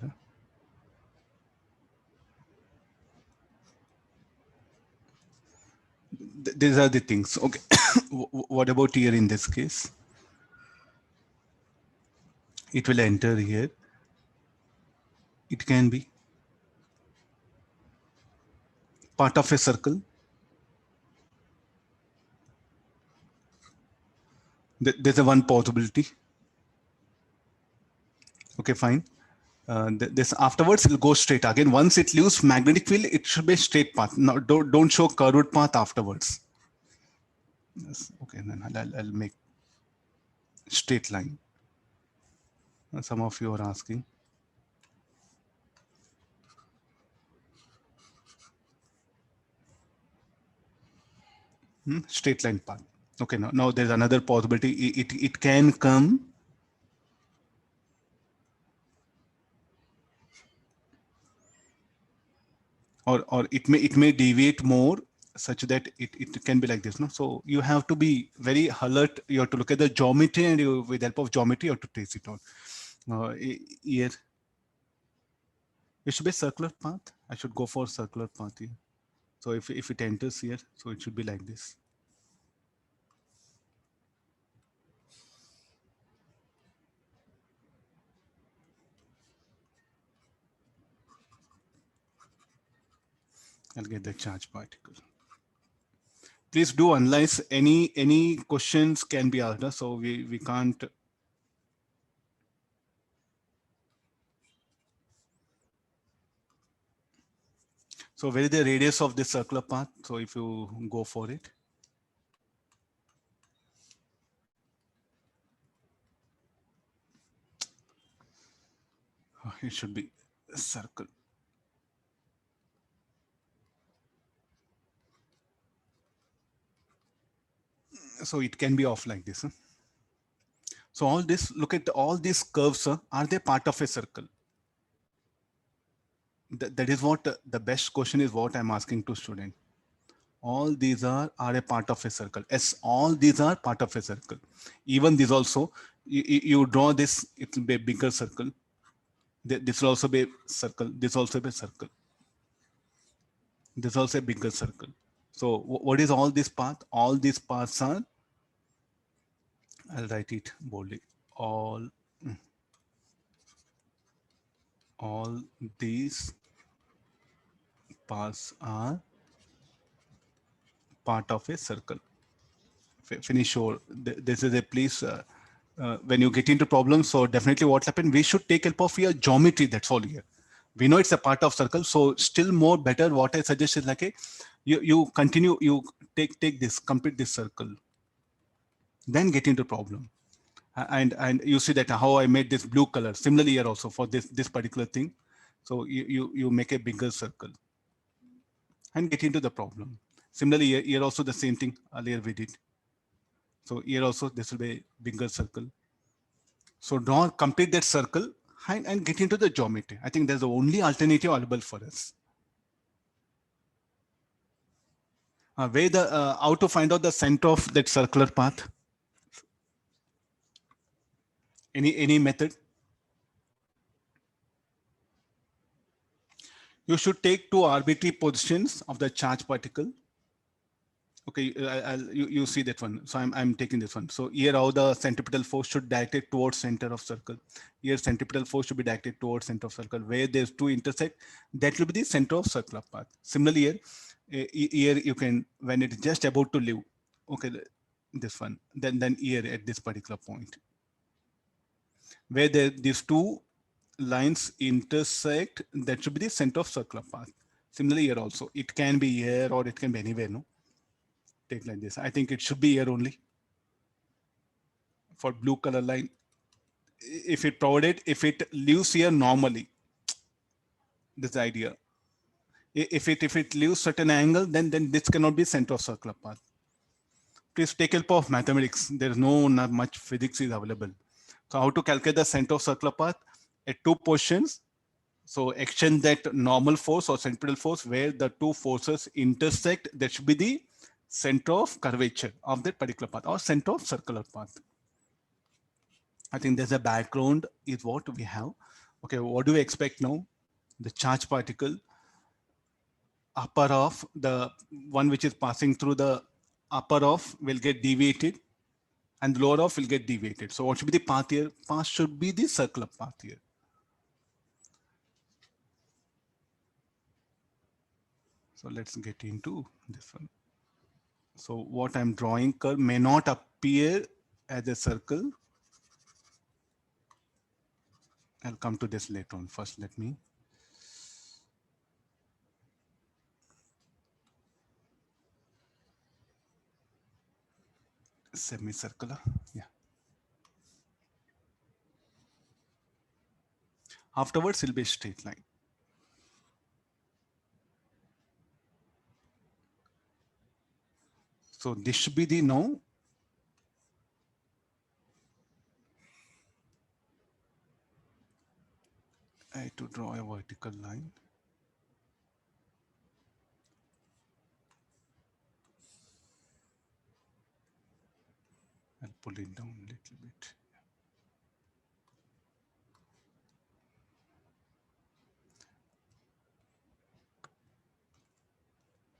These are the things. Okay. What about here in this case? It will enter here. It can be part of a circle. There's a one possibility. Okay, fine. This afterwards will go straight again. Once it leaves magnetic field, it should be a straight path. No, don't show curved path afterwards. Yes. Okay, then I'll make straight line. Some of you are asking. Straight line path. Okay, now there's another possibility. It can come or it may deviate more, such that it can be like this, no? So you have to be very alert. You have to look at the geometry, and you, with the help of geometry, you have to trace it out. Here, it should be a circular path. I should go for circular path here. So if it enters here, so it should be like this. I'll get the charge particle. Please do analyze. Any questions can be asked. So we can't. So where is the radius of this circular path? So if you go for it. It should be a circle. So it can be off like this. So all this, look at all these curves, are they part of a circle? That is what the best question is, what I'm asking to student. All these are a part of a circle. Yes, all these are part of a circle. Even these also, you draw this, it will be a bigger circle. This will also be a circle. This also be a circle. This is also a bigger circle. So what is all this path? All these paths are, I'll write it boldly. All these paths are part of a circle. Finish or this is a please when you get into problems. So definitely what happened, we should take help of your geometry. That's all here. We know it's a part of circle. So still more better, what I suggest is like a, you continue, you take this, complete this circle, then get into problem. And you see that how I made this blue color. Similarly here also for this particular thing. So you make a bigger circle and get into the problem. Similarly here also the same thing earlier we did. So here also this will be a bigger circle. So draw, complete that circle and get into the geometry. I think there's the only alternative available for us. How to find out the center of that circular path? Any method? You should take two arbitrary positions of the charge particle. Okay, you see that one. So I'm taking this one. So here how the centripetal force should direct it towards center of circle. Here centripetal force should be directed towards center of circle. Where there's two intersect, that will be the center of circular path. Similarly here you can, when it's just about to leave, okay, this one, then here at this particular point, where these two lines intersect, that should be the center of circular path. Similarly here also, it can be here or it can be anywhere, no? Take like this. I think it should be here only for blue color line. If it provided, if it leaves here normally, this idea. If it leaves certain angle, then this cannot be center of circular path. Please take help of mathematics. There is not much physics is available. So how to calculate the center of circular path? At two positions. So exchange that normal force or centripetal force where the two forces intersect. That should be the center of curvature of that particular path or center of circular path. I think there's a background is what we have. Okay, what do we expect now? The charge particle, upper of the one which is passing through the upper of will get deviated and the lower of will get deviated. So what should be the path here? Path should be the circular path here. So let's get into this one. So what I'm drawing curve may not appear as a circle. I'll come to this later on. First, let me. Semicircular, yeah. Afterwards, it'll be a straight line. So this should be the now. I have to draw a vertical line. I'll pull it down a little bit.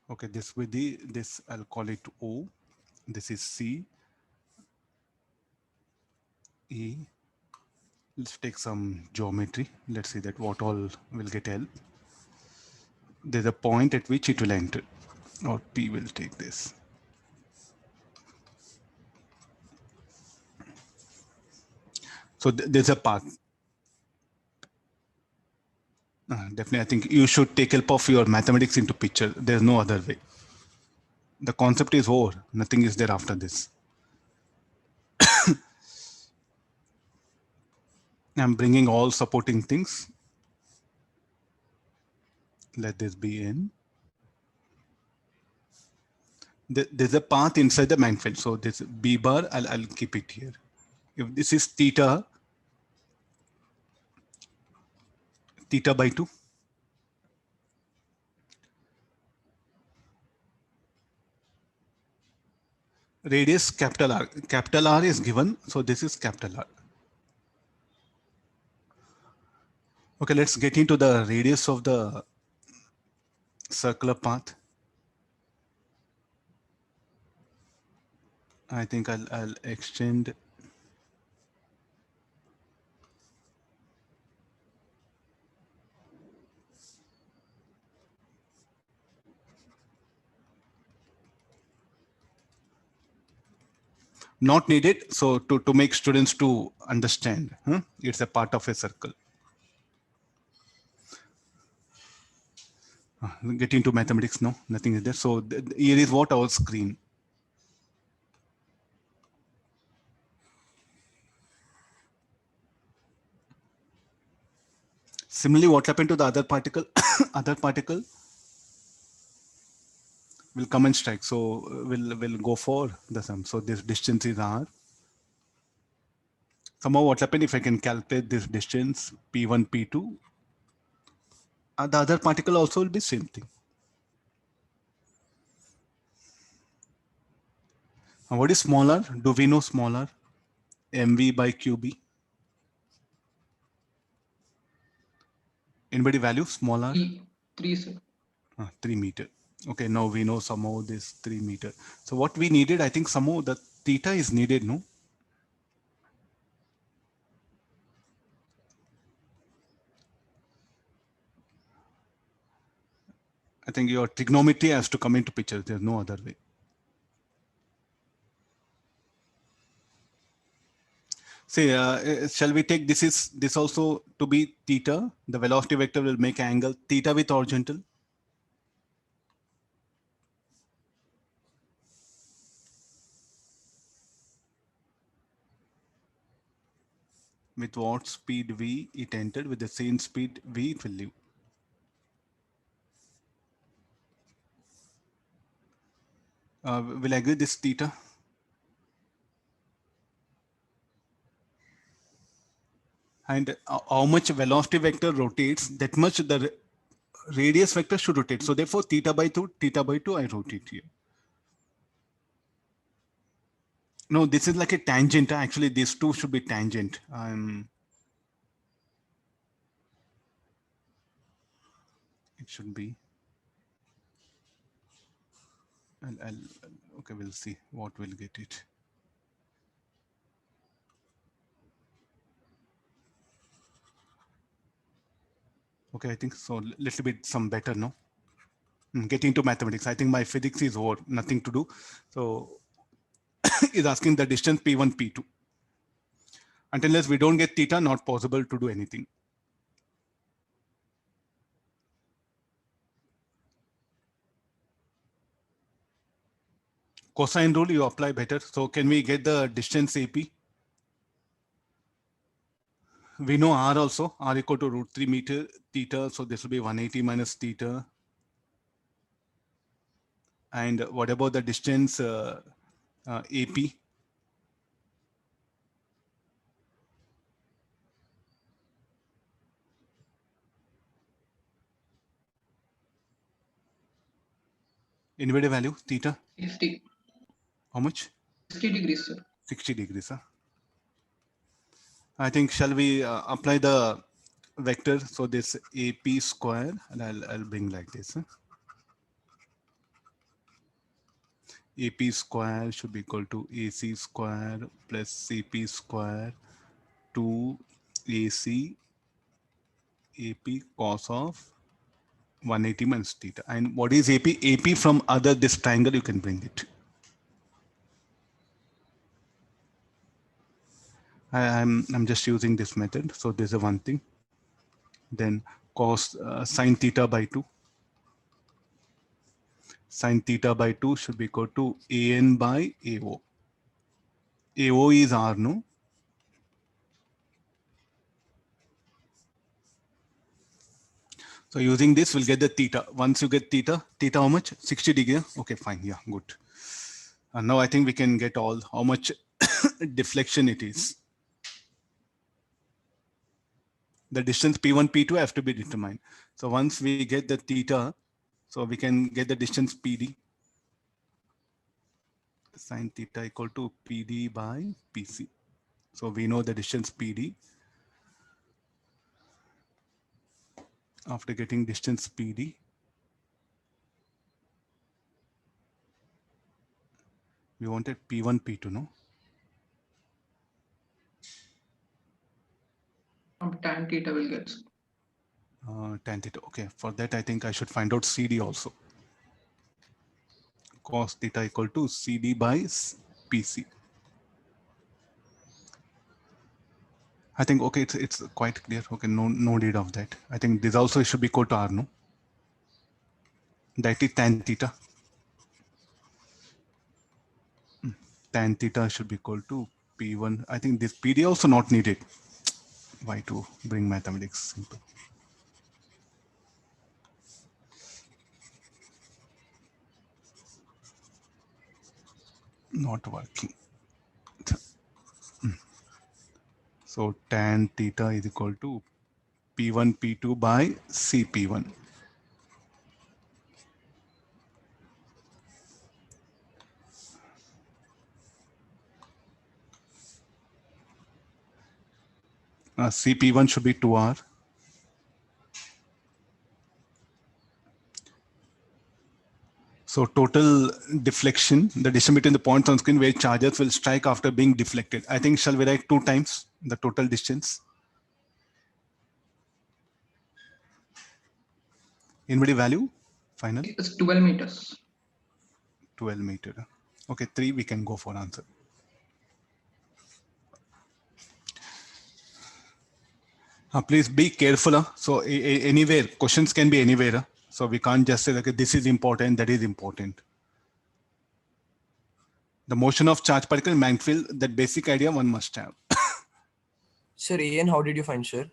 Okay, this will be this, I'll call it O. This is C, E. Let's take some geometry. Let's see that what all will get help. There's a point at which it will enter, or P will take this. So there's a path. Definitely, I think you should take help of your mathematics into picture. There's no other way. The concept is over. Nothing is there after this. I'm bringing all supporting things. Let this be in. There's a path inside the magnet field. So this B bar, I'll keep it here. If this is theta by 2, radius capital R is given, so this is capital R. Okay, let's get into the radius of the circular path. I think I'll extend. Not needed. So to make students to understand, it's a part of a circle. Get into mathematics, no, nothing is there. So here is what our screen. Similarly, what happened to the other particle? Other particle will come and strike. So we'll go for the sum. So this distance is R. Somehow what happened if I can calculate this distance P1, P2, the other particle also will be same thing. And what is smaller? Do we know smaller? MV by QB. Anybody value smaller? 3, sir. 3 meter. Okay, now we know somehow this 3 meter. So what we needed, I think somehow the theta is needed, no? I think your trigonometry has to come into picture. There's no other way. Say, shall we take this also to be theta? The velocity vector will make angle theta with horizontal. With what speed v it entered, with the same speed v it will leave. Will I agree this theta? And how much velocity vector rotates, that much the radius vector should rotate. So therefore theta by 2 I wrote it here. No, this is like a tangent. Actually, these two should be tangent. It should be. Okay, we'll see what will get it. Okay, I think so. Little bit some better, no? Getting into mathematics. I think my physics is over, nothing to do. So is asking the distance P1, P2. Unless we don't get theta, not possible to do anything. Cosine rule you apply better. So can we get the distance AP? We know R also, R equal to root 3 meter theta. So this will be 180 minus theta. And what about the distance AP? Anybody value theta? 60. How much? 60 degrees, sir. 60 degrees. Huh? I think shall we apply the vector? So this AP square, and I'll bring like this. Huh? AP square should be equal to AC square plus CP square to AC AP cos of 180 minus theta. And what is AP? AP from other this triangle, you can bring it. I'm just using this method. So this is one thing. Then cos sine theta by 2. Sine theta by 2 should be equal to AN by AO. AO is R, no? So using this, we'll get the theta. Once you get theta how much? 60 degree. Okay, fine. Yeah, good. And now I think we can get all how much deflection it is. the distance P1, P2 have to be determined. So once we get the theta, so we can get the distance PD. Sine theta equal to PD by PC. So we know the distance PD. After getting distance PD, we wanted P1, P2, no? Tan theta will get. Tan theta. Okay, for that I think I should find out CD also. Cos theta equal to CD by PC. I think, okay, it's quite clear. Okay, no need of that. I think this also should be equal to R, no? That is tan theta. Tan theta should be equal to P1. I think this PD also not needed. Why to bring mathematics simple? Not working. So tan theta is equal to P1, P2 by CP1. CP1 should be 2R. So total deflection, the distance between the points on screen where charges will strike after being deflected. I think shall we write 2 times the total distance? Anybody value? Final? It's 12 meters. 12 meter. Okay, 3 we can go for answer. Please be careful. So anywhere, questions can be anywhere. So we can't just say, okay, this is important, that is important. The motion of charge particle in magnetic field, that basic idea one must have. Sir, AN, how did you find, sir?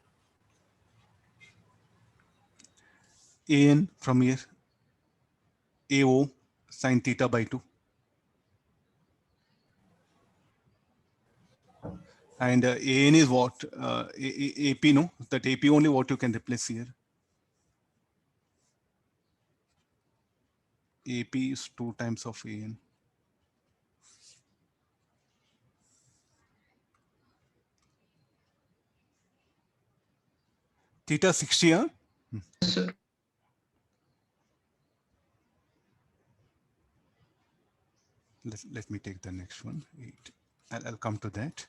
AN from here, AO sine theta by 2. And AN is what? AP, no? That AP only what you can replace here. AP is 2 times of AN. Theta 60, huh? Yes, sir. Let me take the next one. I'll come to that.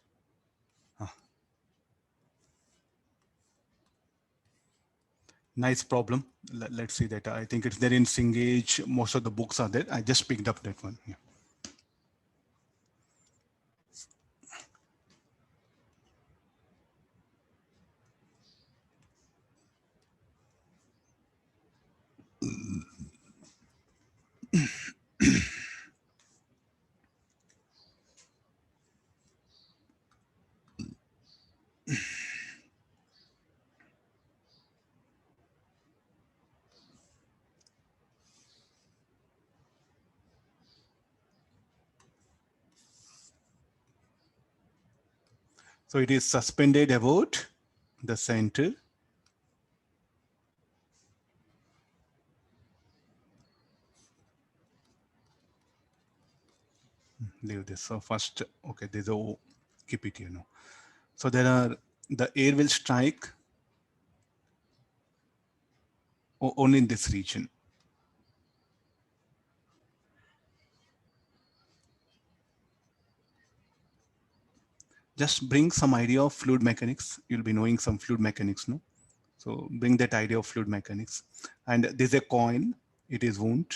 Nice problem. Let's see that. I think it's there in Cengage. Most of the books are there. I just picked up that one. Yeah. So it is suspended about the center. Leave this. So first, okay, there's a O. Keep it here now. So there are, the air will strike only in this region. Just bring some idea of fluid mechanics. You'll be knowing some fluid mechanics, no? So bring that idea of fluid mechanics. And there's a coin. It is wound.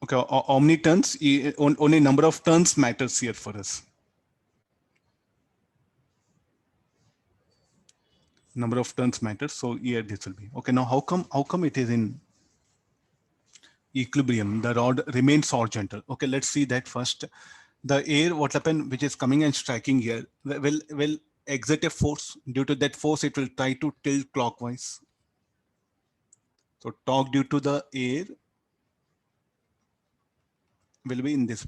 Okay, omni turns, only number of turns matters here for us. Number of turns matters. So here this will be. Okay, now how come it is in equilibrium? The rod remains horizontal. Okay, let's see that first. The air, what happened, which is coming and striking here, will exert a force. Due to that force, it will try to tilt clockwise. So torque due to the air will be in this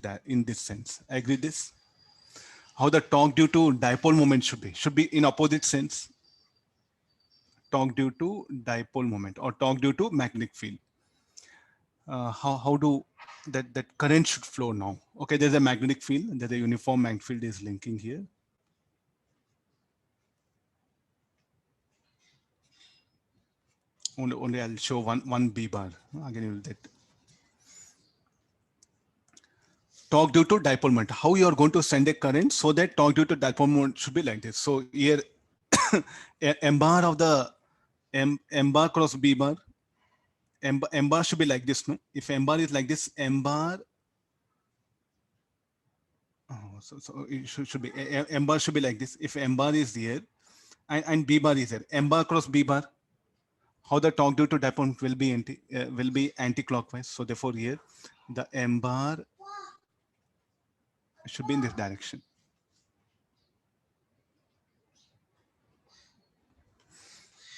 sense. Agree this? How the torque due to dipole moment should be in opposite sense. Torque due to dipole moment or torque due to magnetic field. How do that current should flow now? Okay, there's a magnetic field. There's a uniform magnetic field is linking here. Only I'll show one B bar. Again, you will get torque due to dipole moment. How you are going to send a current so that torque due to dipole moment should be like this. So here, M bar of the M bar cross B bar. M bar should be like this, no? If M bar is like this, M bar. Oh, so it should be M bar should be like this. If M bar is here, and B bar is here, M bar cross B bar. How the torque due to dipole will be anti-clockwise. So therefore here, the M bar should be in this direction.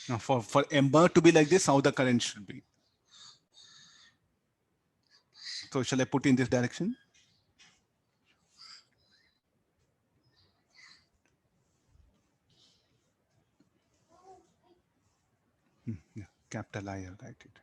Now for M bar to be like this, how the current should be. So shall I put in this direction? Yeah, capital I, I'll write it.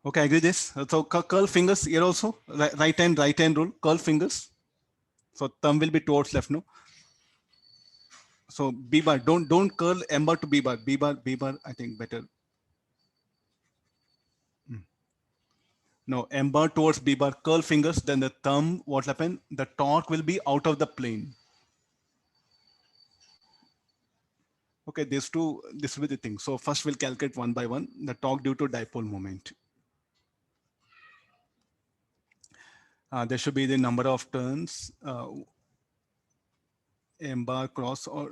Okay, I agree this. So curl fingers here also, right hand rule, curl fingers. So thumb will be towards left, no? So B bar, don't curl M bar to B bar. B bar, I think better. No, M bar towards B bar, curl fingers, then the thumb, what happen? The torque will be out of the plane. Okay, this will be the thing. So first we'll calculate one by one, the torque due to dipole moment. There should be the number of turns, M bar cross, or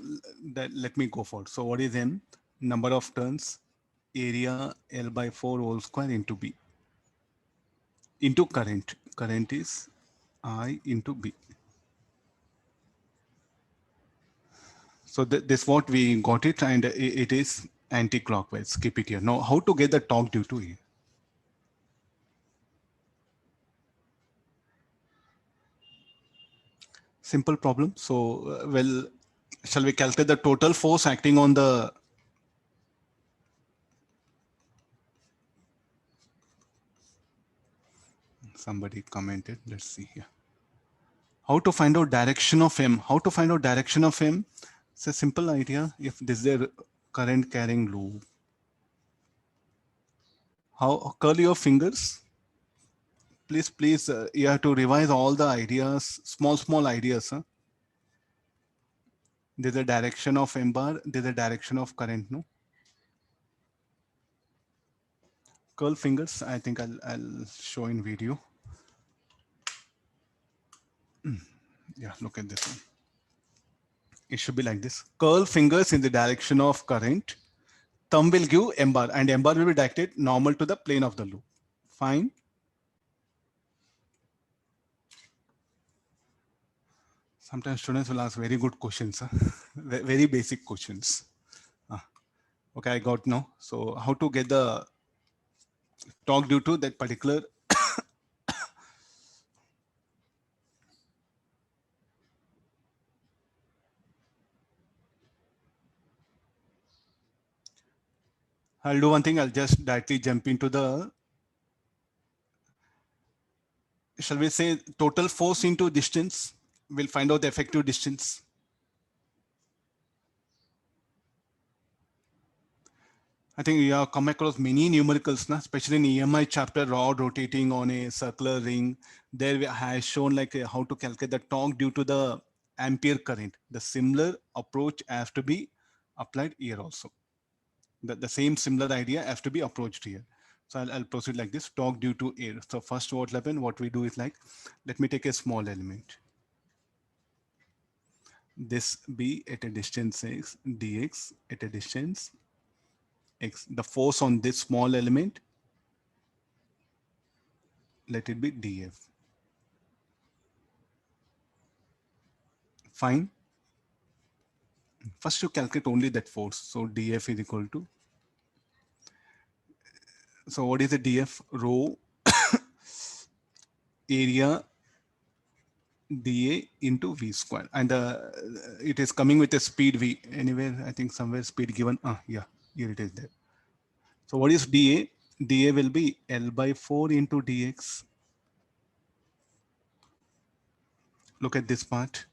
that let me go for. So what is M? Number of turns, area L by 4 whole square into B. Into current. Current is I into B. So this what we got it, and it is anti-clockwise. Keep it here. Now, how to get the torque due to here? Simple problem. So, well, shall we calculate the total force acting on the somebody commented. Let's see here. How to find out direction of M? How to find out direction of M? It's a simple idea. If this is a current carrying loop, how curl your fingers? Please, you have to revise all the ideas, small ideas. Huh? There's a direction of M bar. There's a direction of current. No. Curl fingers. I think I'll show in video. Yeah, look at this one. It should be like this. Curl fingers in the direction of current. Thumb will give M bar, and M bar will be directed normal to the plane of the loop. Fine. Sometimes students will ask very good questions, huh? Very basic questions. Okay, I got now. So how to get the torque due to that particular I'll do one thing. I'll just directly jump into the, shall we say, total force into distance. We'll find out the effective distance. I think you have come across many numericals, especially in EMI chapter, rod rotating on a circular ring. There I has shown like how to calculate the torque due to the ampere current. The similar approach has to be applied here also. The same similar idea has to be approached here. So I'll proceed like this, torque due to air. So first what will happen, what we do is like, let me take a small element. This B at a distance x, dx at a distance x. The force on this small element, let it be df. Fine. First you calculate only that force. So dF is equal to, so what is the dF? Rho area dA into V square, and it is coming with a speed V anywhere. I think somewhere speed given. Yeah, here it is there. So what is dA? dA will be L by 4 into dx. Look at this part.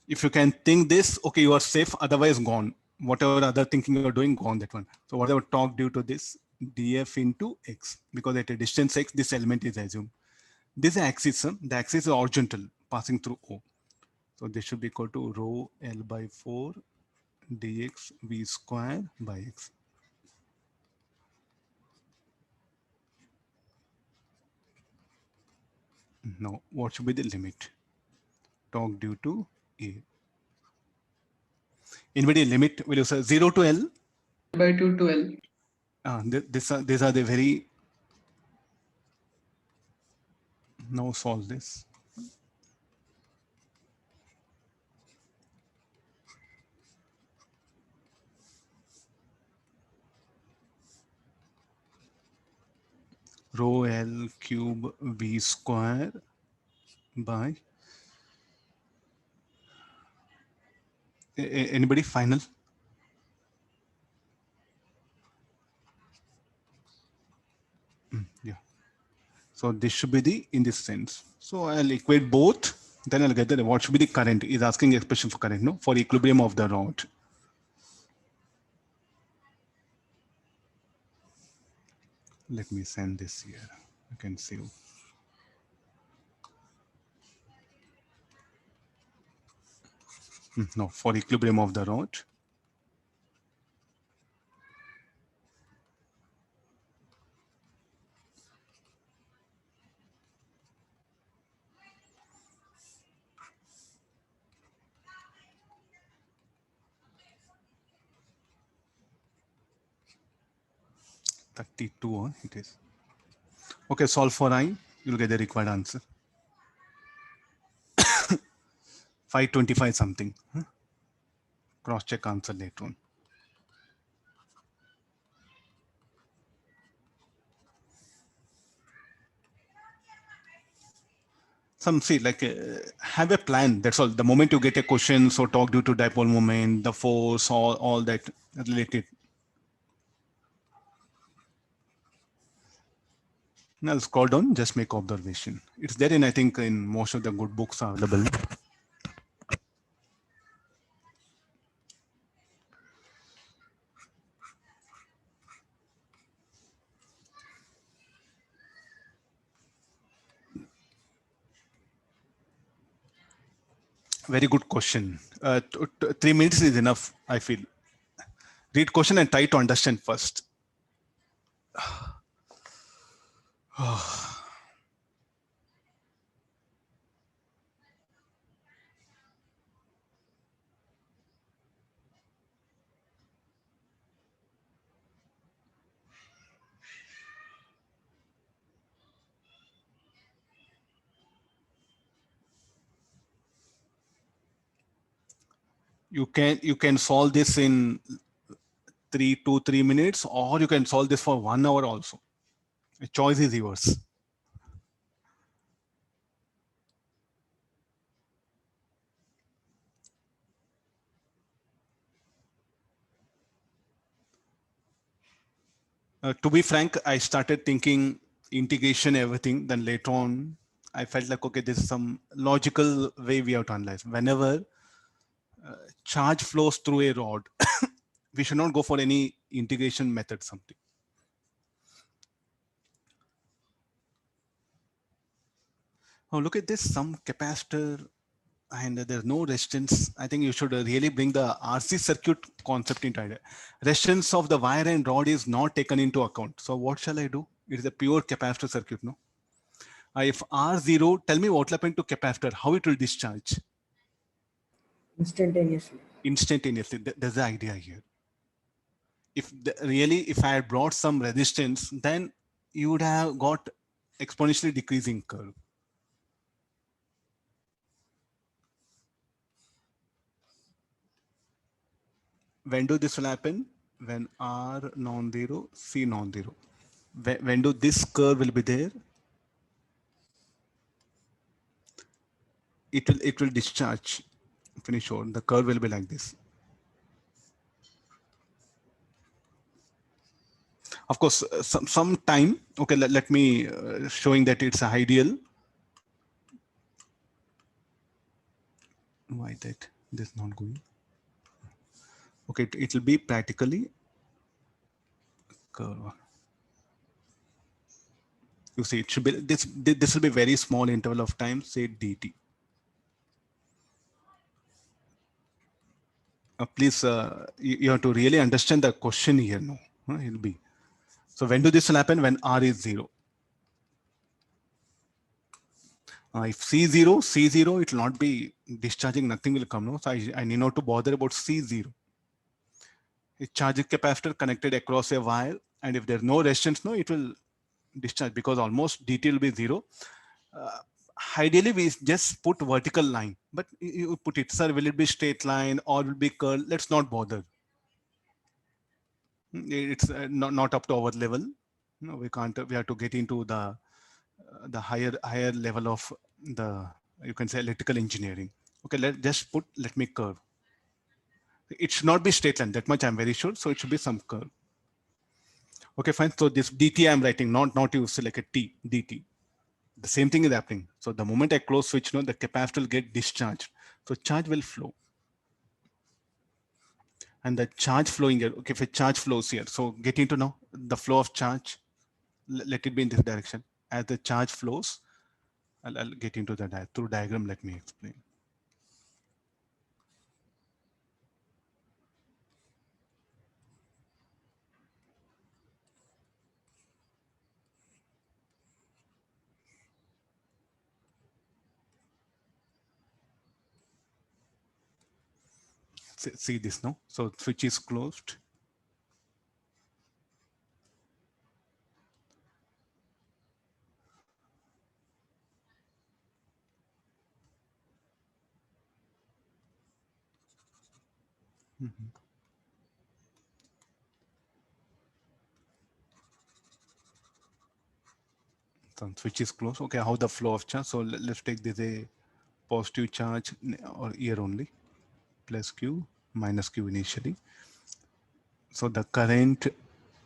If you can think this, okay, you are safe. Otherwise, gone. Whatever other thinking you're doing, gone that one. So whatever torque due to this, dF into x, because at a distance x, this element is assumed. This is axis. The axis is horizontal, passing through O. So this should be equal to rho L by 4 dx V square by x. Now, what should be the limit? Torque due to A. Anybody limit, will you say 0 to L? by 2 to L. These are the very, now solve this. Rho L cube V square by, anybody final? Yeah. So this should be the, in this sense. So I'll equate both, then I'll get the, what should be the current, is asking expression for current, no? For equilibrium of the rod. Let me send this here. You can see. No, for equilibrium of the rod. (32) it is. Okay, solve for I, you'll get the required answer. 525 something. Cross check answer later on. Some see like have a plan. That's all. The moment you get a question, so talk due to dipole moment, the force, all that related. Now scroll down, just make observation. It's there in, I think, in most of the good books are available. Very good question. 3 minutes is enough, I feel. Read question and try to understand first. You can solve this in 3 minutes, or you can solve this for 1 hour also. The choice is yours. To be frank, I started thinking integration, everything. Then later on, I felt like, okay, this is some logical way we have to analyze. Whenever charge flows through a rod, we should not go for any integration method, something. Oh, look at this, some capacitor and there's no resistance. I think you should really bring the RC circuit concept into it. Resistance of the wire and rod is not taken into account. So what shall I do? It is a pure capacitor circuit, no? If R0, tell me what will happen to capacitor, how it will discharge? Instantaneously. Instantaneously. That's the idea here. If if I had brought some resistance, then you would have got exponentially decreasing curve. when do this will happen? When R non-zero, C non-zero. When do this curve will be there? It will discharge. Finish on. The curve will be like this. Of course, some time. Okay, let me showing that it's ideal. Why that this not going? Okay, it will be practically curve. You see, it should be this will be very small interval of time, say dt. Please, you have to really understand the question here. No, it'll be. So when do this will happen? When R is 0. If C0, it will not be discharging, nothing will come. No, so I need not to bother about C0. A charge capacitor connected across a wire, and if there's no resistance, no, it will discharge because almost dt will be 0. Ideally, we just put vertical line, but you put it, sir, will it be straight line or will be curl? Let's not bother. It's not up to our level. No, we can't. We have to get into the higher level of the, you can say, electrical engineering. Okay, let me curve. It should not be straight line, that much I'm very sure. So it should be some curve. Okay, fine. So this dt I'm writing, not you select a t, dt. The same thing is happening. So the moment I close switch, no, the capacitor will get discharged. So charge will flow. And the charge flowing here, okay, if a charge flows here, so get into now the flow of charge, let it be in this direction. As the charge flows, I'll get into the through diagram, let me explain. See this now. So switch is closed. So switch is closed. Okay, how the flow of charge? So let's take this a positive charge or here only, plus Q, minus Q initially. So the current,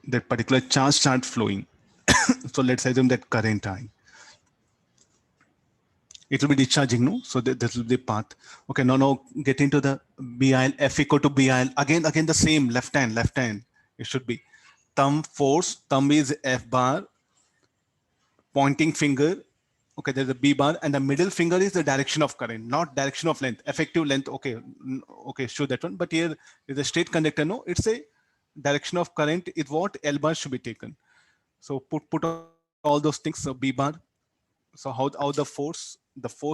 that particular charge starts flowing. So let's assume that current I. It will be discharging, no? So this will be the path. Okay, now get into the BIL, F equal to BIL. Again the same, left hand. It should be thumb force, thumb is F bar, pointing finger, okay, there's a B bar, and the middle finger is the direction of current, not direction of length, effective length. Okay, show that one. But here is a straight conductor, no, it's a direction of current is what L bar should be taken. So put all those things. So B bar. So how the force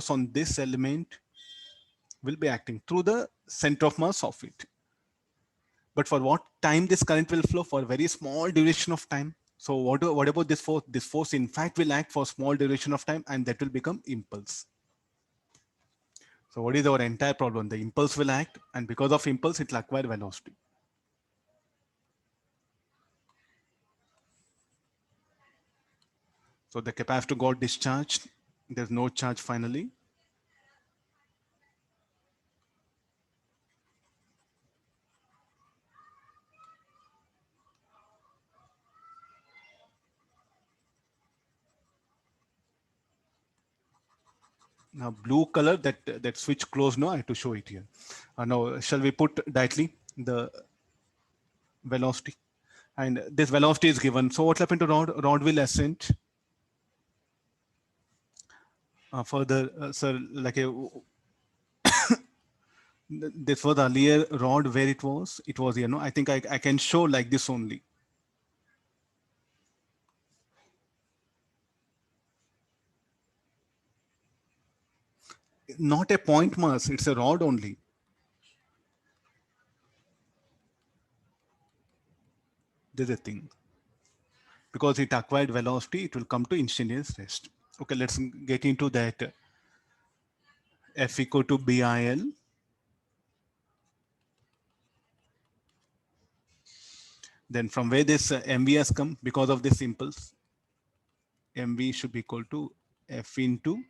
on this element will be acting through the center of mass of it. But for what time this current will flow? For a very small duration of time. So what about this force? This force in fact will act for small duration of time, and that will become impulse. So what is our entire problem? The impulse will act, and because of impulse, it will acquire velocity. So the capacitor got discharged. There's no charge finally. Now blue color, that switch closed. No, I have to show it here. Now shall we put directly the velocity? And this velocity is given. So what happened to rod? Rod will ascend. Further, sir, like this was earlier rod where it was, you know, I think I can show like this only. Not a point mass, it's a rod only. There's a thing. Because it acquired velocity, it will come to instantaneous rest. Okay, let's get into that. F equal to BIL. Then from where this mv has come, because of this impulse, mv should be equal to f into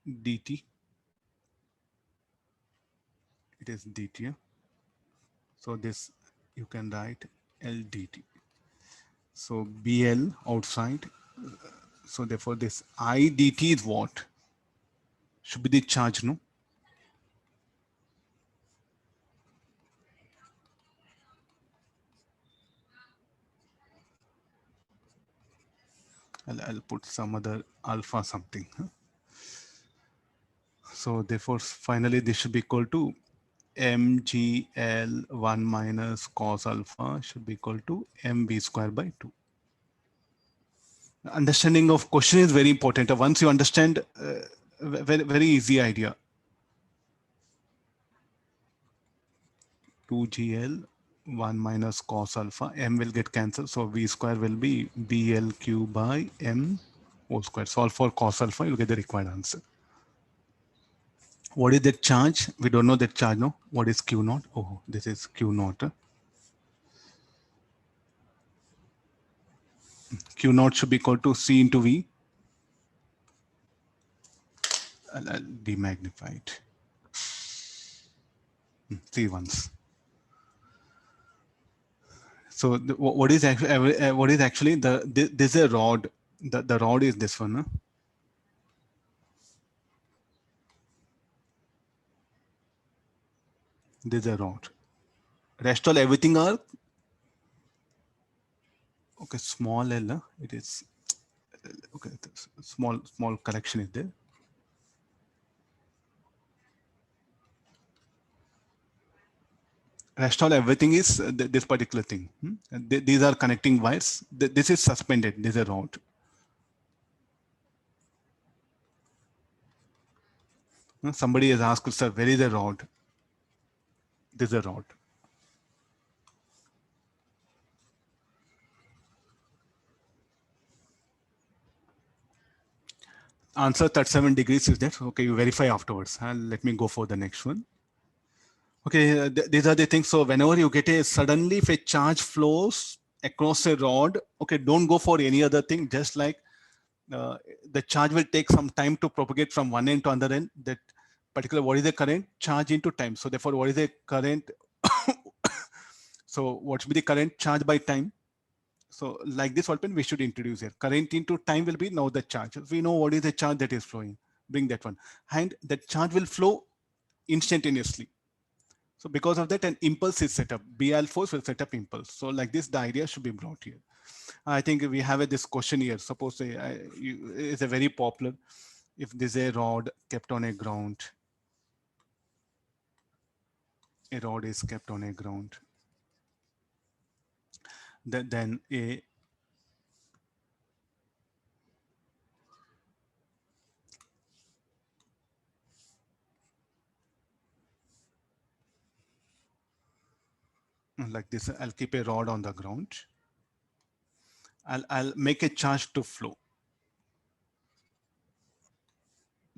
dt. It is dt. Yeah? So this you can write L dt. So BL outside. So therefore this I dt is what? Should be the charge, no? I'll put some other alpha something. Huh? So therefore finally this should be equal to mgl 1 minus cos alpha should be equal to mv square by 2. Understanding of question is very important. Once you understand, very easy idea. 2gl 1 minus cos alpha, m will get cancelled. So v square will be blq by m whole square. Solve for cos alpha, you'll get the required answer. What is the charge? We don't know that charge, no? What is q naught? Oh, this is q naught. Q naught should be equal to C into V. I'll demagnify it. C once. So what is actually this is a rod. The rod is this one. Huh? This is a rod. Rest all everything are okay. Small L. Huh? It is okay. Small correction is there. Rest all everything is this particular thing. These are connecting wires. This is suspended. This is a rod. Somebody has asked, sir, where is the rod? This is a rod. Answer 37 degrees is that. Okay, you verify afterwards. Let me go for the next one. Okay, these are the things. So whenever you get a suddenly if a charge flows across a rod, okay, don't go for any other thing. Just like the charge will take some time to propagate from one end to another end. That particular what is the current? Charge into time. So therefore, what is the current? So what should be the current? Charge by time. So like this, what we should introduce here. Current into time will be now the charge. We know what is the charge that is flowing. Bring that one. And the charge will flow instantaneously. So because of that, an impulse is set up. BL force will set up impulse. So like this, the idea should be brought here. I think we have this question here. Suppose it's a very popular. If there's a rod kept on a ground, a rod is kept on a ground, then a like this, I'll keep a rod on the ground. I'll make a charge to flow.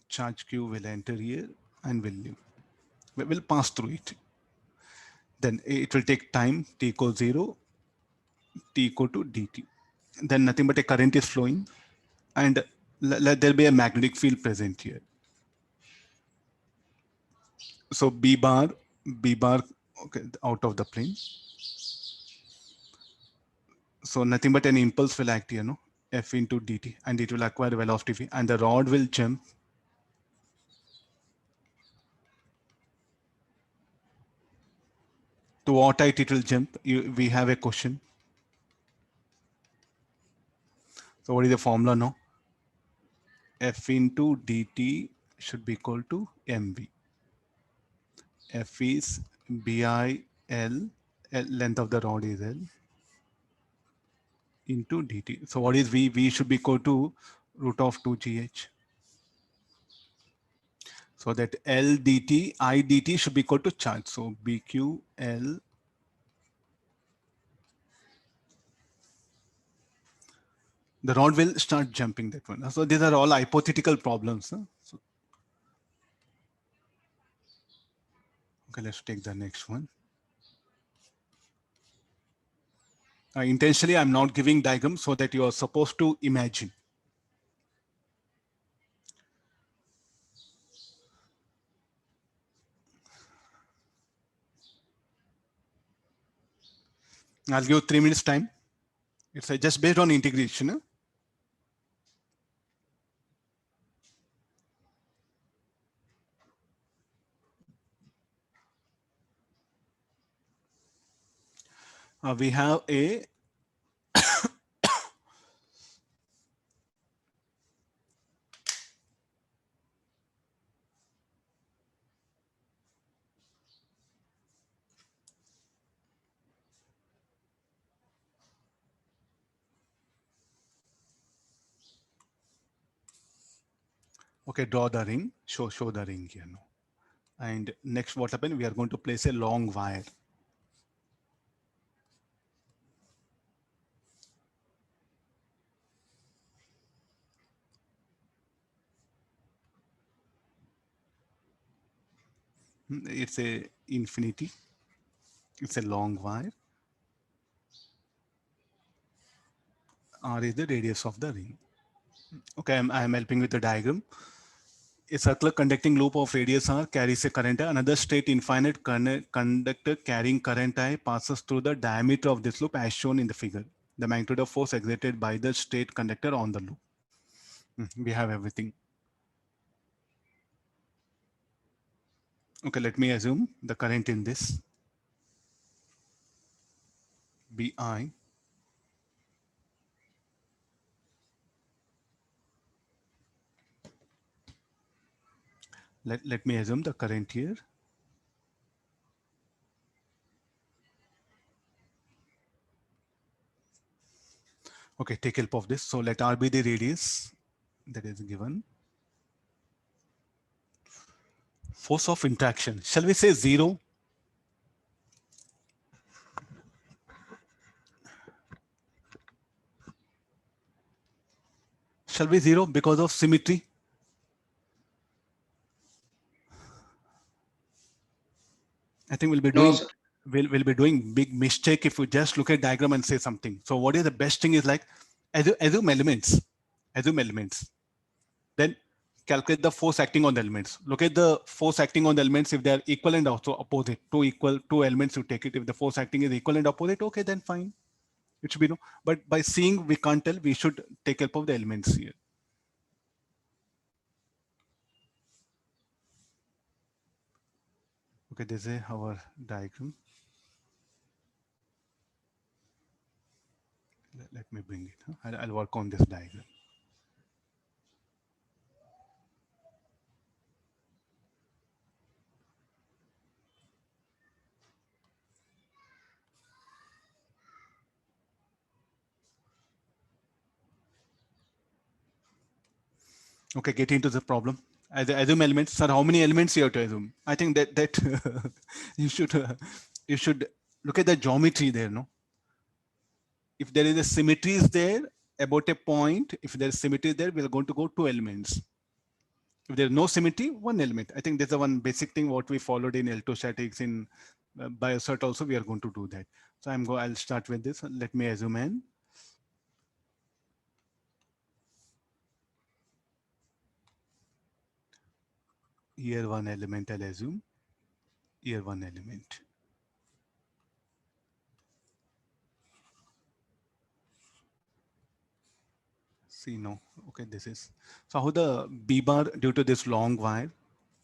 Charge Q will enter here and will leave. We'll pass through it. Then it will take time, t equals 0, t equal to dt. Then nothing but a current is flowing and there'll be a magnetic field present here. So B bar, okay, out of the plane. So nothing but an impulse will act here, no? F into dt, and it will acquire velocity v, and the rod will jump. To what height it will jump? We have a question. So what is the formula now? F into dt should be equal to mv. F is bi l, length of the rod is l, into dt. So what is v? V should be equal to root of 2gh. So that L dt, I dt should be equal to charge. So BQ L the rod will start jumping that one. So these are all hypothetical problems. Huh? So, okay, let's take the next one. Intentionally, I'm not giving diagram so that you are supposed to imagine. I'll give you 3 minutes time. It's just based on integration. We have a okay, draw the ring, show the ring here now. And next what happened, we are going to place a long wire. It's a infinity. It's a long wire. R is the radius of the ring. Okay, I'm helping with the diagram. A circular conducting loop of radius r carries a current I. Another straight infinite conductor carrying current I passes through the diameter of this loop as shown in the figure. The magnitude of force exerted by the straight conductor on the loop. We have everything. Okay, let me assume the current in this BI. Let me assume the current here. Okay, take help of this. So let R be the radius that is given. Force of interaction. Shall we say 0? Shall we 0 because of symmetry? I think we'll be No, doing sir. we'll be doing big mistake if we just look at diagram and say something. So what is the best thing is like assume elements. Assume elements. Then calculate the force acting on the elements. Look at the force acting on the elements if they are equal and also opposite. Two elements you take it. If the force acting is equal and opposite, okay, then fine. It should be no. But by seeing we can't tell, we should take help of the elements here. Okay, this is our diagram. Let me bring it. I'll work on this diagram. Okay, get into the problem. Assume elements. Sir, how many elements you have to assume? I think that you should look at the geometry there. No, if there is a symmetry is there about a point, if there is symmetry there, we are going to go 2 elements. If there is no symmetry, 1 element. I think that's the one basic thing what we followed in electrostatics in biocert also. We are going to do that. So I'll start with this. Let me assume n. Here 1 element I'll assume. Here 1 element. See, no, okay, this is, so how the B bar due to this long wire,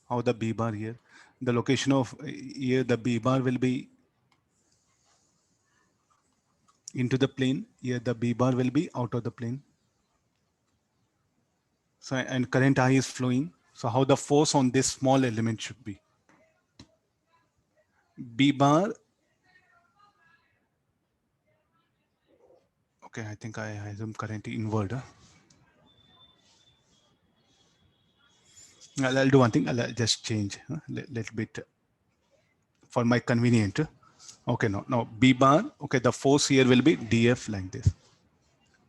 how the B bar here, the location of here, the B bar will be into the plane, here the B bar will be out of the plane. So, and current I is flowing. So how the force on this small element should be. B bar, okay, I think I assume current inward. I'll do one thing, I'll just change a little bit for my convenient. Okay, no, B bar, okay, the force here will be dF like this.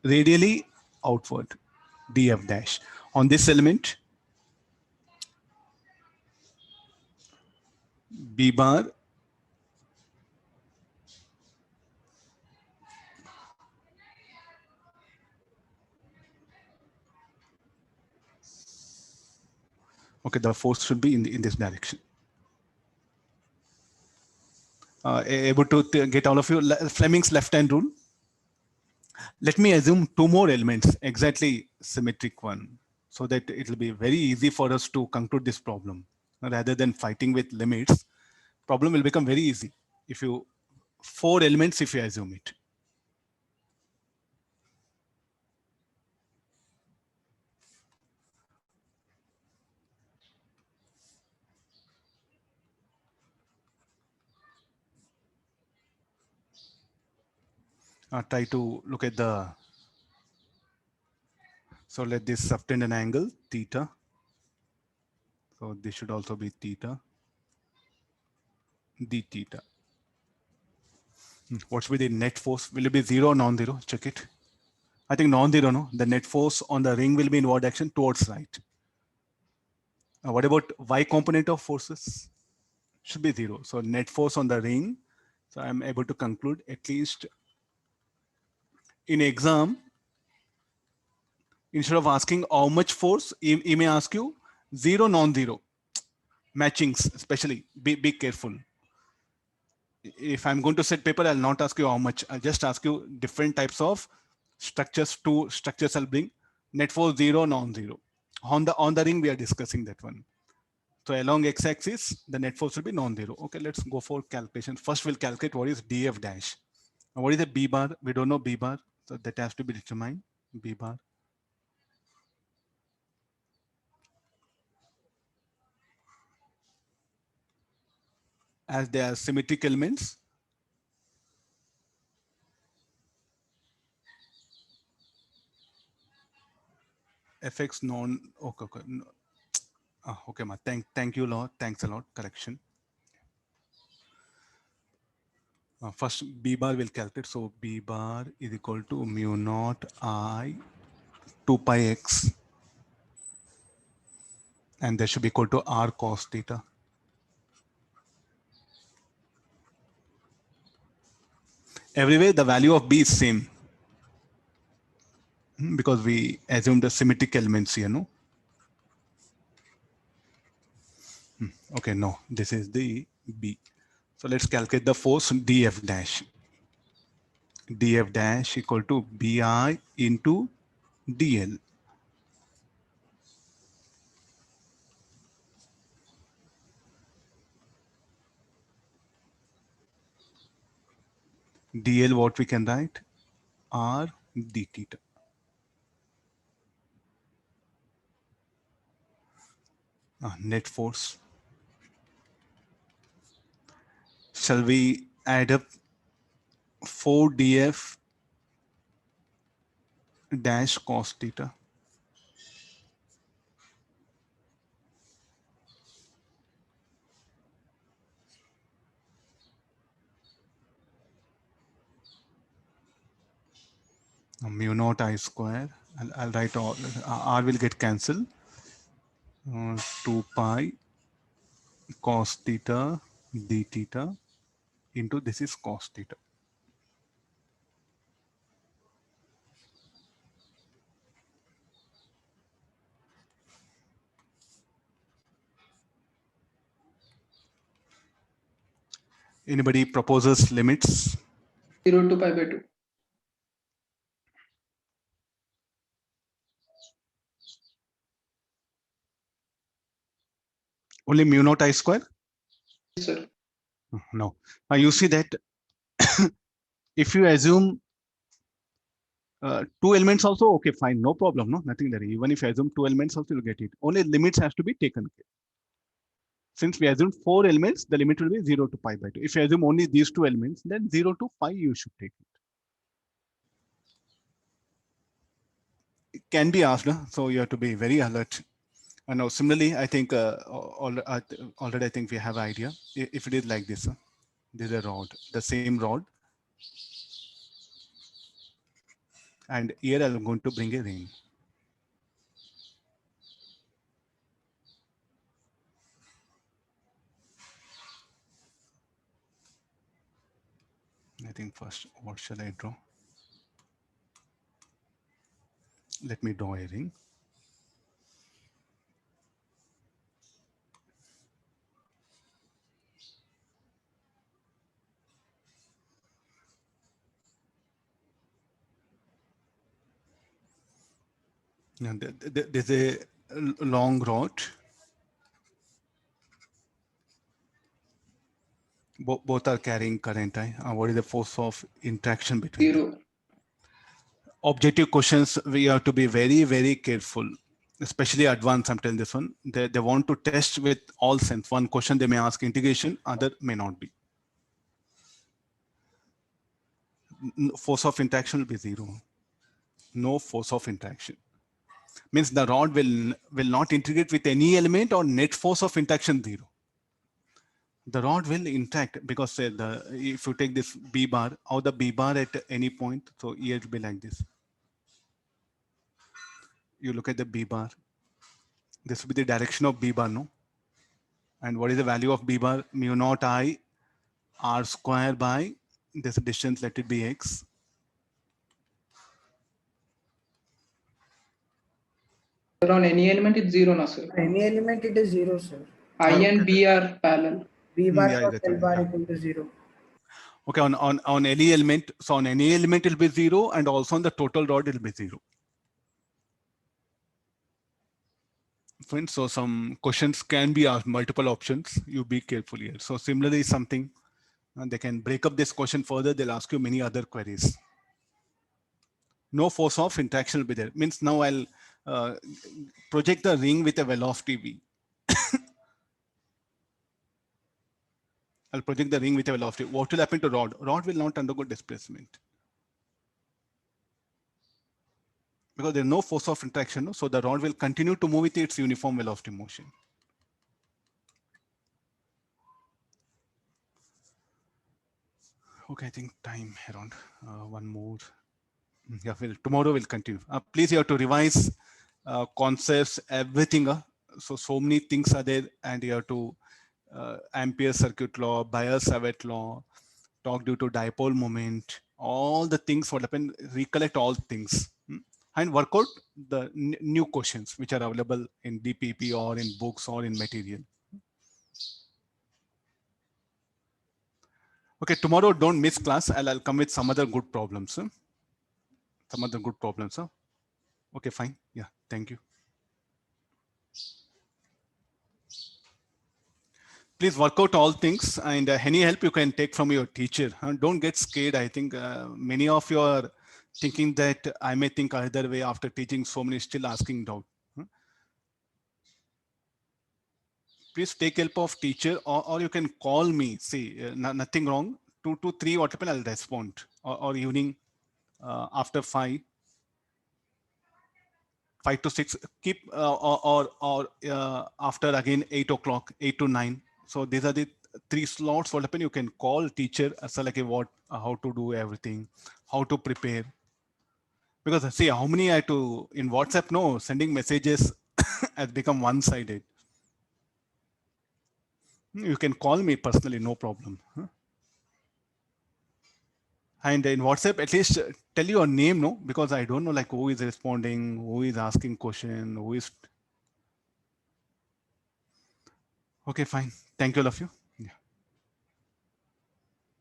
Radially outward, dF dash. On this element, B bar Okay, the force should be in this direction. Able to get all of you Fleming's left-hand rule. Let me assume two more elements, exactly symmetric one, so that it will be very easy for us to conclude this problem. Rather than fighting with limits, problem will become very easy if you, four elements if you assume it. Try to look at the, so let this subtend an angle theta. So this should also be theta, d theta. What should be the net force? Will it be zero or non-zero? Check it. I think non-zero, no? The net force on the ring will be in what direction? Towards right. What about y component of forces? Should be zero. So net force on the ring. So I'm able to conclude, at least in exam, instead of asking how much force, he may ask you zero, non-zero. Matchings, especially, be careful. If I'm going to set paper, I'll not ask you how much. I'll just ask you different types of structures. Two structures I'll bring. Net force zero, non-zero. On the ring, we are discussing that one. So along x-axis, the net force will be non-zero. Okay, let's go for calculation. First, we'll calculate what is df dash. Now, what is the b bar? We don't know b bar, so that has to be determined. B bar. As they are symmetric elements, fx non. Okay, okay. No. Okay, ma. Thank you, Lord. Thanks a lot. Correction. First, b bar will calculate. So b bar is equal to mu naught I 2 pi x, and that should be equal to r cos theta. Everywhere the value of b is same because we assume the symmetric elements here, no? Okay, no, this is the b. So let's calculate the force df dash. Df dash equal to bi into dl. dl, what we can write? R d theta. Net force. Shall we add up 4 df dash cos theta? Mu naught I square. I'll write all, R will get cancelled. 2 pi cos theta d theta into this is cos theta. Anybody proposes limits? 0 to pi by 2. Only mu naught I square? Yes, sir. No. Now you see that if you assume two elements also, okay, fine, no problem, no, nothing there. Even if you assume two elements also, you'll get it. Only limits has to be taken care. Since we assume four elements, the limit will be 0 to pi by 2. If you assume only these two elements, then 0 to pi you should take it. It can be asked, so you have to be very alert. And now similarly, I think already I think we have an idea. If it is like this, this is a rod, the same rod. And here I'm going to bring a ring. I think first, what shall I draw? Let me draw a ring. Yeah, there's a long rod. Both are carrying current. What is the force of interaction between them? 0. Objective questions, we have to be very, very careful, especially advanced. I'm telling this one. They want to test with all sense. One question they may ask integration, other may not be. Force of interaction will be 0. No force of interaction. Means the rod will not integrate with any element, or net force of interaction 0. The rod will interact because if you take this B bar, or the B bar at any point, so here it will be like this. You look at the B bar. This will be the direction of B bar, no? And what is the value of B bar? Mu naught I R square by this distance, let it be X. On any element, it's 0, no, sir. Any element it is 0, sir. I Okay. and B are parallel. B bar Yeah, plus that's L right, bar yeah. equal to 0. Okay, on any element, so on any element it will be 0, and also on the total rod it will be 0. Friends, so some questions can be asked, multiple options. You be careful here. So similarly, something they can break up this question further. They'll ask you many other queries. No force of interaction will be there. Means now I'll project the ring with a velocity v. I'll project the ring with a velocity. What will happen to rod? Rod will not undergo displacement, because there's no force of interaction. No? So the rod will continue to move with its uniform velocity motion. Okay, I think time around one more. Yeah, tomorrow we'll continue. Please, you have to revise concepts, everything. So many things are there, and you have to Ampere circuit law, Biot-Savart law, torque due to dipole moment, all the things what happen, recollect all things, and work out the new questions which are available in DPP or in books or in material. Okay, tomorrow don't miss class. I'll come with some other good problems. Some other good problems. Okay, fine. Yeah, thank you. Please work out all things, and any help you can take from your teacher. Don't get scared. I think many of you are thinking that I may think either way after teaching so many, still asking doubt. Please take help of teacher, or you can call me. See, nothing wrong. 2 to 3, what happened, I'll respond. Or evening after 5 to 6, keep or after again 8 o'clock, 8 to 9. So these are the 3 slots. What happen? You can call teacher, so like how to do everything, how to prepare. Because see how many I had to in WhatsApp. No, sending messages has become one-sided. You can call me personally, no problem. And in WhatsApp, at least tell your name, no, because I don't know like who is responding, who is asking question, who is. Okay, fine. Thank you, all of you.